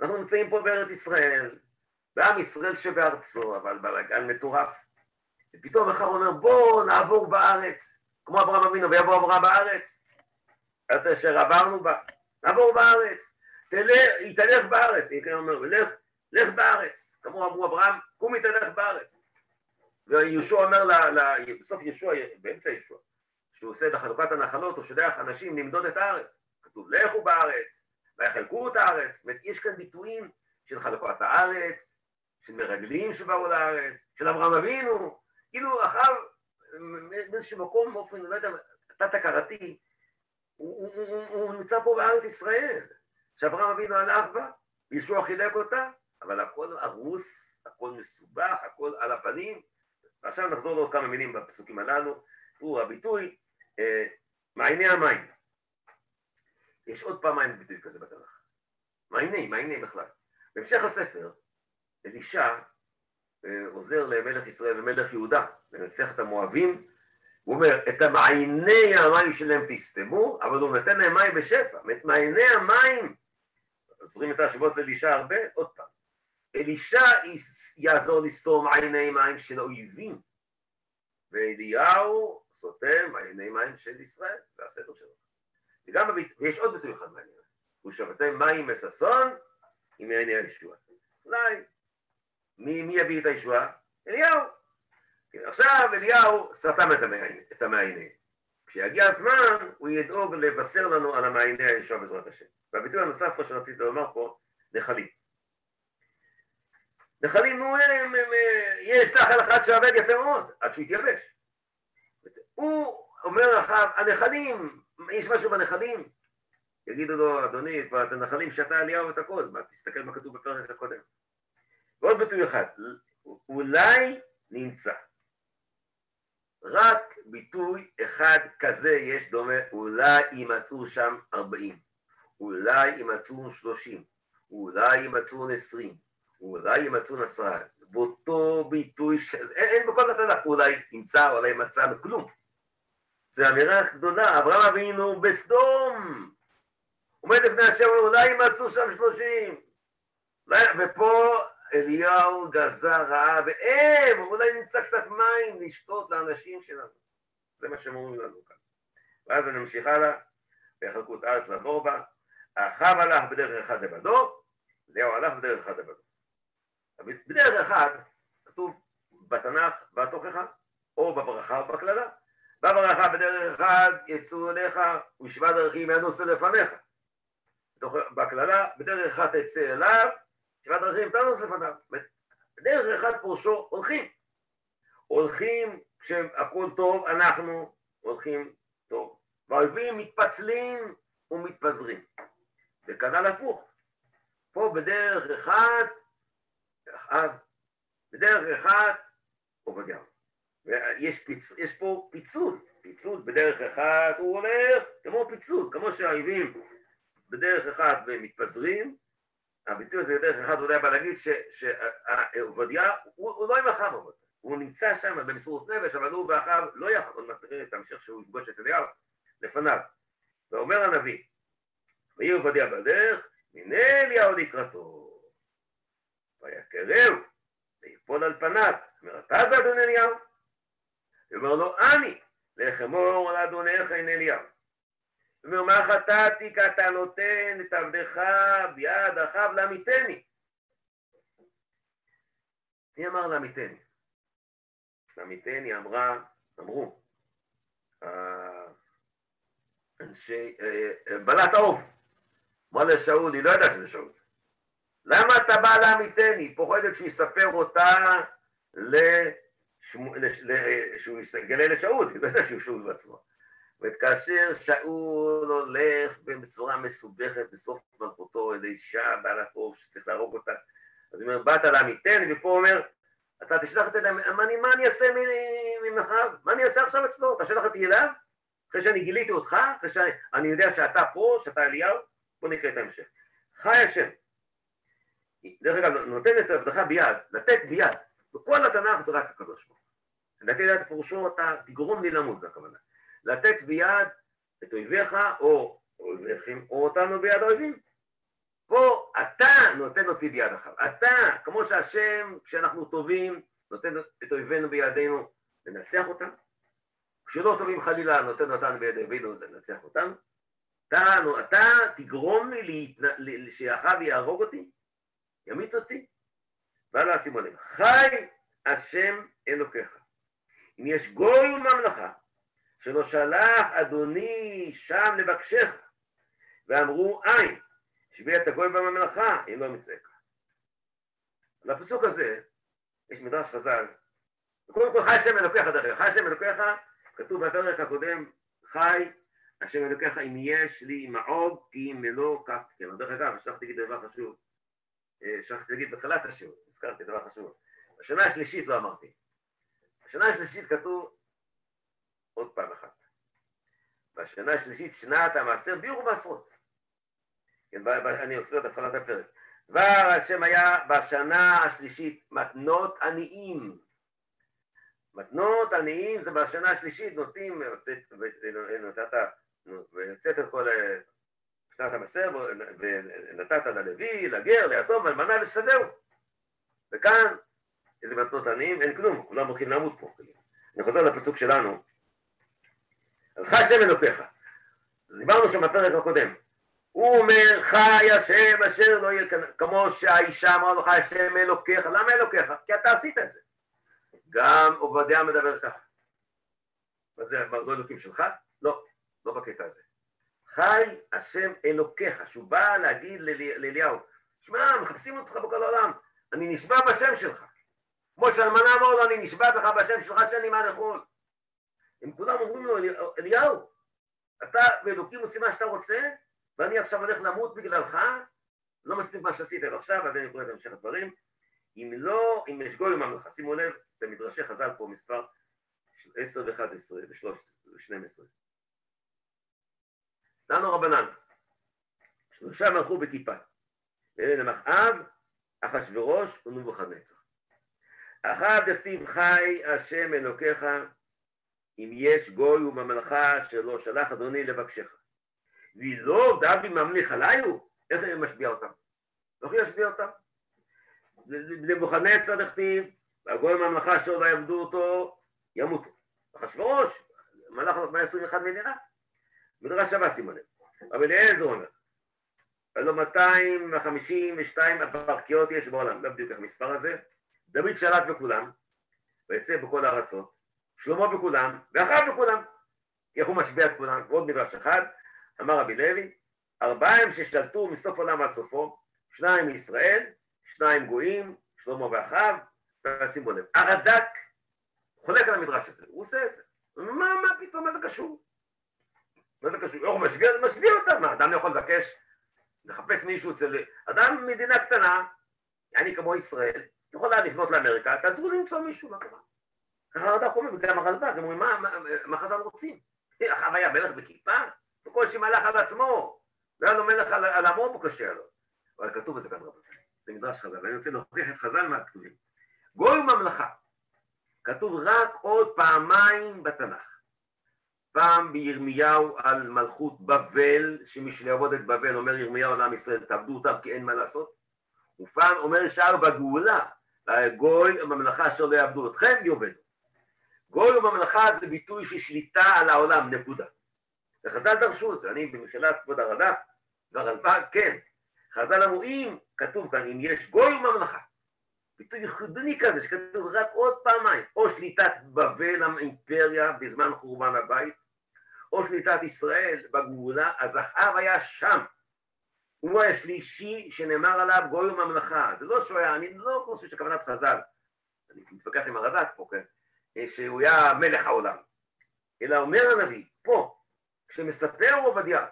אנחנו נמצאים פה בארץ ישראל, בעם ישראל שבארצו, אבל בלגן מטורף. ופתאום אחד אומר, בוא נעבור בארץ, כמו אברהם אבינו, ויבוא אברהם בארץ. ארץ אשר עברנו בה, נעבור בארץ. תלך בארץ, אם כן אומר, לך בארץ, כמו אמרו אברהם, קום תלך בארץ. וישוע אומר, בסוף ישוע, באמצע ישוע, שהוא עושה את חלוקת הנחלות, הוא שולח אנשים למדוד את הארץ. כתוב, לכו בארץ, ויחלקו את הארץ. יש כאן ביטויים של חלוקת הארץ, של מרגלים שבאו לארץ, של אברהם אבינו, כאילו אחר, באיזשהו מקום, באופן, לא יודע, תת-הכרתי, הוא נמצא פה בארץ ישראל. שאברהם אבינו הלך בה, ישוע חילק אותה, אבל הכל הרוס, הכל מסובך, הכל על הפנים. ועכשיו נחזור לעוד כמה מילים בפסוקים הללו. תראו, הביטוי, מעייני המים. יש עוד פעמיים ביטוי כזה בתנ"ך. מעייני בכלל. בהמשך הספר, אלישע עוזר למלך ישראל ומלך יהודה, לנצח את המואבים, הוא אומר, את המעייני המים שלהם תסתמו, אבל הוא נותן להם מים בשפע. את מעייני המים, זוכרים את השבועות לאלישע הרבה? עוד פעם. אלישע יעזור לסתום מעייני מים של האויבים, ואליהו סותם מעייני מים של ישראל, זה הסדר שלו. ויש עוד ביטוי אחד מעניין, הוא שבתם מים מששון עם מעייני הישועה. אולי, מי יביא את הישועה? אליהו. עכשיו אליהו סתם את המעייני. כשיגיע הזמן, הוא ידאוג לבשר לנו על המעייני הישועה בעזרת השם. והביטוי הנוסף פה שרציתי לומר פה, נחלים. נחלים, יש נחל אחד שעובד יפה מאוד, עד שהוא יתייבש. הוא אומר אחריו, הנחלים, יש משהו בנחלים? יגידו לו, אדוני, את הנחלים שתה אליהו את הכל, תסתכל מה כתוב בפרק הקודם. ועוד ביטוי אחד, אולי נמצא. רק ביטוי אחד כזה יש דומה, אולי יימצאו שם 40, אולי יימצאו 30, אולי יימצאו 20, אולי יימצאו 10, באותו ביטוי, אין בכל התנ"ך, אולי נמצא, אולי מצאנו, כלום. זו אמירה גדולה, אברהם אבינו בסדום, עומד לפני השם, אולי ימצאו שם 30. ופה אליהו גזר רעה, והם, אולי נמצא קצת מים לשתות לאנשים שלנו. זה מה שהם אומרים לנו כאן. ואז אני ממשיך הלאה, ויחלקו את הארץ לעבור בה, אחאב הלך בדרך אחד לבדו, אליהו הלך בדרך אחד לבדו. בדרך אחד, כתוב בתנ"ך, בתוכחה, או בברכה או בקללה. בברכה בדרך אחד יצאו אליך, ושבע דרכים ינוסו לפניך. בקללה, בדרך אחד תצא אליו, שבע דרכים תנוס לפניו. בדרך אחד פרושו הולכים. הולכים כשהכל טוב, אנחנו הולכים טוב. והאויבים מתפצלים ומתפזרים. וכנ"ל הפוך. פה בדרך אחד, בדרך אחד, עובדיה. יש פה פיצול בדרך אחד, הוא הולך כמו פיצול, כמו שהאויבים בדרך אחד ומתפזרים. הביטוי הזה בדרך אחד אולי בא להגיד שעובדיה הוא לא עם אחאב, הוא נמצא שם במסירות נפש, אבל הוא ואחאב לא יכול, עוד מתחיל את ההמשך שהוא יפגוש את אליהו לפניו. ואומר הנביא, ויהי עובדיה בדרך, הנה אליהו לקראתו, ויקרהו, ויפול על פניו, אומר, אתה זה אדון אליהו? ואומר לו, אני, לך אמור על אדונך הנה אליהו. ואומר, מה חטאתי כי אתה נותן את עבדך ביד אחאב להמיתני? מי אמר להמיתני? להמיתני אמרו, אנשי, בלת העוף. אמר לשאול, היא לא ידעה שזה שאול. למה אתה בא להמיתני? פוחדת שיספר אותה שהוא יגלה לשאול, היא לא ידעה שהוא שאול בעצמו. וכאשר שאול הולך בצורה מסובכת בסוף מלכותו אל אישה בעלת עוף שצריך להרוג אותה, אז הוא אומר, באת להמיתני, ופה הוא אומר, אתה תשלח את אליו, מה אני אעשה ממחב? מה אני אעשה עכשיו אצלו? אתה שלח אותי אליו? אחרי שאני גיליתי אותך? אחרי שאני יודע שאתה פה, שאתה אליהו? בוא נקרא את ההמשך. חי השם. דרך אגב, נותן את עבדך ביד, לתת ביד. בכל התנ"ך זה רק הקדוש ברוך הוא. לתת ביד פירושו, אתה תגרום לי למות, זה הכוונה. לתת ביד את אויביך, או אויביכם, או אותנו ביד האויבים. פה אתה נותן אותי ביד אחת. אתה, כמו שהשם, כשאנחנו טובים, נותן את אויבינו בידינו לנצח אותם. כשלא טובים חלילה, נותן אותנו בידינו לנצח אותם. אתה תגרום לי שאחאב יהרוג אותי, ימית אותי. ועלה שימו לב, חי השם אלוקיך. אם יש גוי וממלכה, שלא שלח אדוני שם לבקשך, ואמרו אין, שביע את הגוי בממלכה, אם לא מצעק. על הפסוק הזה, יש מדרש חז"ל, וקודם כל חי השם אלוקיך, דרך אגב, חי השם אלוקיך, כתוב בפרק הקודם, חי השם אלוקיך אם יש לי מעוג, כי אם לא, כך כן. דרך אגב, שכחתי להגיד דבר חשוב, שכחתי להגיד בתחילת השיעור, הזכרתי דבר חשוב. בשנה השלישית לא אמרתי. בשנה השלישית כתוב עוד פעם אחת. בשנה השלישית שנת המעשר ביור ומעשרות. כן, אני עושה את התחלת הפרק. דבר השם היה בשנה השלישית מתנות עניים. מתנות עניים זה בשנה השלישית נותנים, ויוצאת את כל שנת המעשר, ונתת ללוי, לגר, ליתום, לאלמנה ושדהו. וכאן, איזה מתנות עניים, אין כלום, כולם הולכים למות פה. אני חוזר לפסוק שלנו. אז חי השם אלוקיך. דיברנו שם בפרק הקודם. הוא אומר, חי השם אשר לא יהיה כמו שהאישה אמרה לו, חי השם אלוקיך. למה אלוקיך? כי אתה עשית את זה. גם עובדיה מדבר ככה. מה זה, לא אלוקים שלך? לא, לא בקטע הזה. חי השם אלוקיך, שהוא בא להגיד לאליהו, שמע, מחפשים אותך בכל העולם, אני נשבע בשם שלך. כמו שהאלמנה אמר לו, אני נשבעת לך בשם שלך שאני מה לאכול. הם כולם אומרים לו, אליהו, אתה ואלוקים עושים מה שאתה רוצה, ואני עכשיו הולך למות בגללך, לא מספיק מה שעשית עד עכשיו, אז אני קורא את המשך הדברים. אם לא, אם יש גוי וממלכה, שימו לב, זה מדרשי חז"ל פה מספר 10 ו-11 ו-13 ו-12. דנו רבנן, שלושה מלכו בכיפה, ואלה אחאב, אחשוורוש ונבוכדנצר. אחאב דכתיב חי השם אלוקיך, אם יש גוי וממלכה שלא שלח אדוני לבקשך. ולא דבי ממליך עליו, איך אני משביע אותם? לא יכול להשביע אותם. נבוכדנצר דכתיב, והגוי ממלכה שלו לא יעבדו אותו, ימותו. אחשוורוש, מלך 121 מדינה, מדרש הבא שימו לב. אבל אליעזר אומר, אז 252 הפרקיות יש בעולם, לא בדיוק איך המספר הזה, דוד שלט בכולם, ויצא בכל הארצות, שלמה בכולם, ואחריו בכולם, איך הוא משביע את כולם, ועוד מדרש אחד, אמר רבי לוי, 4 ששלטו מסוף עולם עד סופו, 2 מישראל, 2 גויים, שלמה ואחיו, ושימו לב, הרד"ק חולק על המדרש הזה, הוא עושה את זה, מה פתאום, מה זה קשור? מה זה קשור? איך הוא משביע אותם, מה, אדם יכול לבקש, לחפש מישהו אצל, אדם מדינה קטנה, אני כמו ישראל, יכולה לפנות לאמריקה, תעזרו למצוא מישהו, מה קרה? ככה הרד"ק אומר, וגם הרלב"ג, הם אומרים, מה חז"ל רוצים? אחאב היה מלך בכיפה, בקושי מלך על עצמו, והיה לו מלך על עמו בקשה לו. אבל כתוב בזה כאן רבותיי, זה מדרש חז"ל, ואני רוצה להוכיח את חז"ל מהכתובים. גוי וממלכה, כתוב רק עוד פעמיים בתנ"ך. פעם בירמיהו על מלכות בבל, שמי שיעבוד את בבל, אומר ירמיהו לעם ישראל, תעבדו אותם כי אין מה לעשות. ופעם אומר ישעיהו בגאולה, גוי וממלכה אשר לא יעבדו אתכם, יעבדו. גוי וממלכה זה ביטוי של שליטה על העולם, נקודה. וחז"ל דרשו את זה, אני במחילת כבוד הרד"ק, והרלב"ג, כן. חז"ל אמרו, אם כתוב כאן, אם יש גוי וממלכה, ביטוי ייחודי כזה, שכתוב רק עוד פעמיים, או שליטת בבל האימפריה בזמן חורבן הבית, או שליטת ישראל בגאולה, אז אחאב היה שם. הוא היה שלישי שנאמר עליו גוי וממלכה. זה לא שהוא היה, אני לא חושב שכוונת חז"ל, אני מתווכח עם הרד"ק פה, כן? שהוא היה מלך העולם. אלא אומר הנביא, פה, כשמספר עובדיה,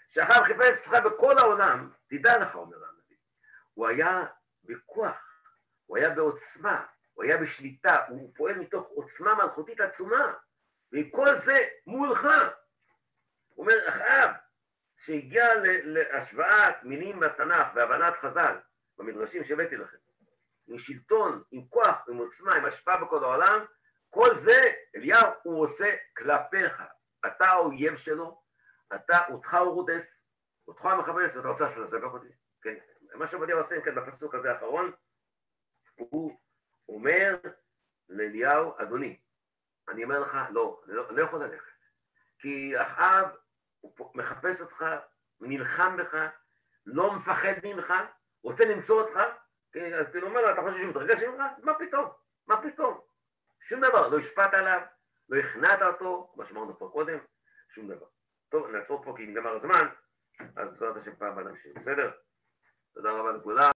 שאחאב חיפש אותך בכל העולם, תדע לך, אומר הנביא, הוא היה בכוח, הוא היה בעוצמה, הוא היה בשליטה, הוא פועל מתוך עוצמה מלכותית עצומה, וכל זה מולך. הוא אומר, אחאב, שהגיע להשוואת מילים בתנ"ך והבנת חז"ל, במדרשים שהבאתי לכם, עם שלטון, עם כוח, עם עוצמה, עם השפעה בכל העולם, כל זה, אליהו, הוא עושה כלפיך. אתה האויב שלו, אותך הוא רודף, אותך הוא מחפש, ואתה רוצה לסבך אותי. כן? מה שעובדיה עושה, כן, בפסוק הזה האחרון, הוא אומר לאליהו, אדוני, אני אומר לך, לא, אני לא יכול ללכת. כי אחאב, הוא מחפש אותך, נלחם בך, לא מפחד ממך, רוצה למצוא אותך, אז כאילו אומר לו, אתה חושב שהוא מתרגש ממך? מה פתאום? מה פתאום? שום דבר, לא השפעת עליו, לא הכנעת אותו, מה שאמרנו פה קודם, שום דבר. טוב, נעצור פה כי נגמר הזמן, אז בעזרת השם פעם הבאה נמשיך, בסדר? תודה רבה לכולם.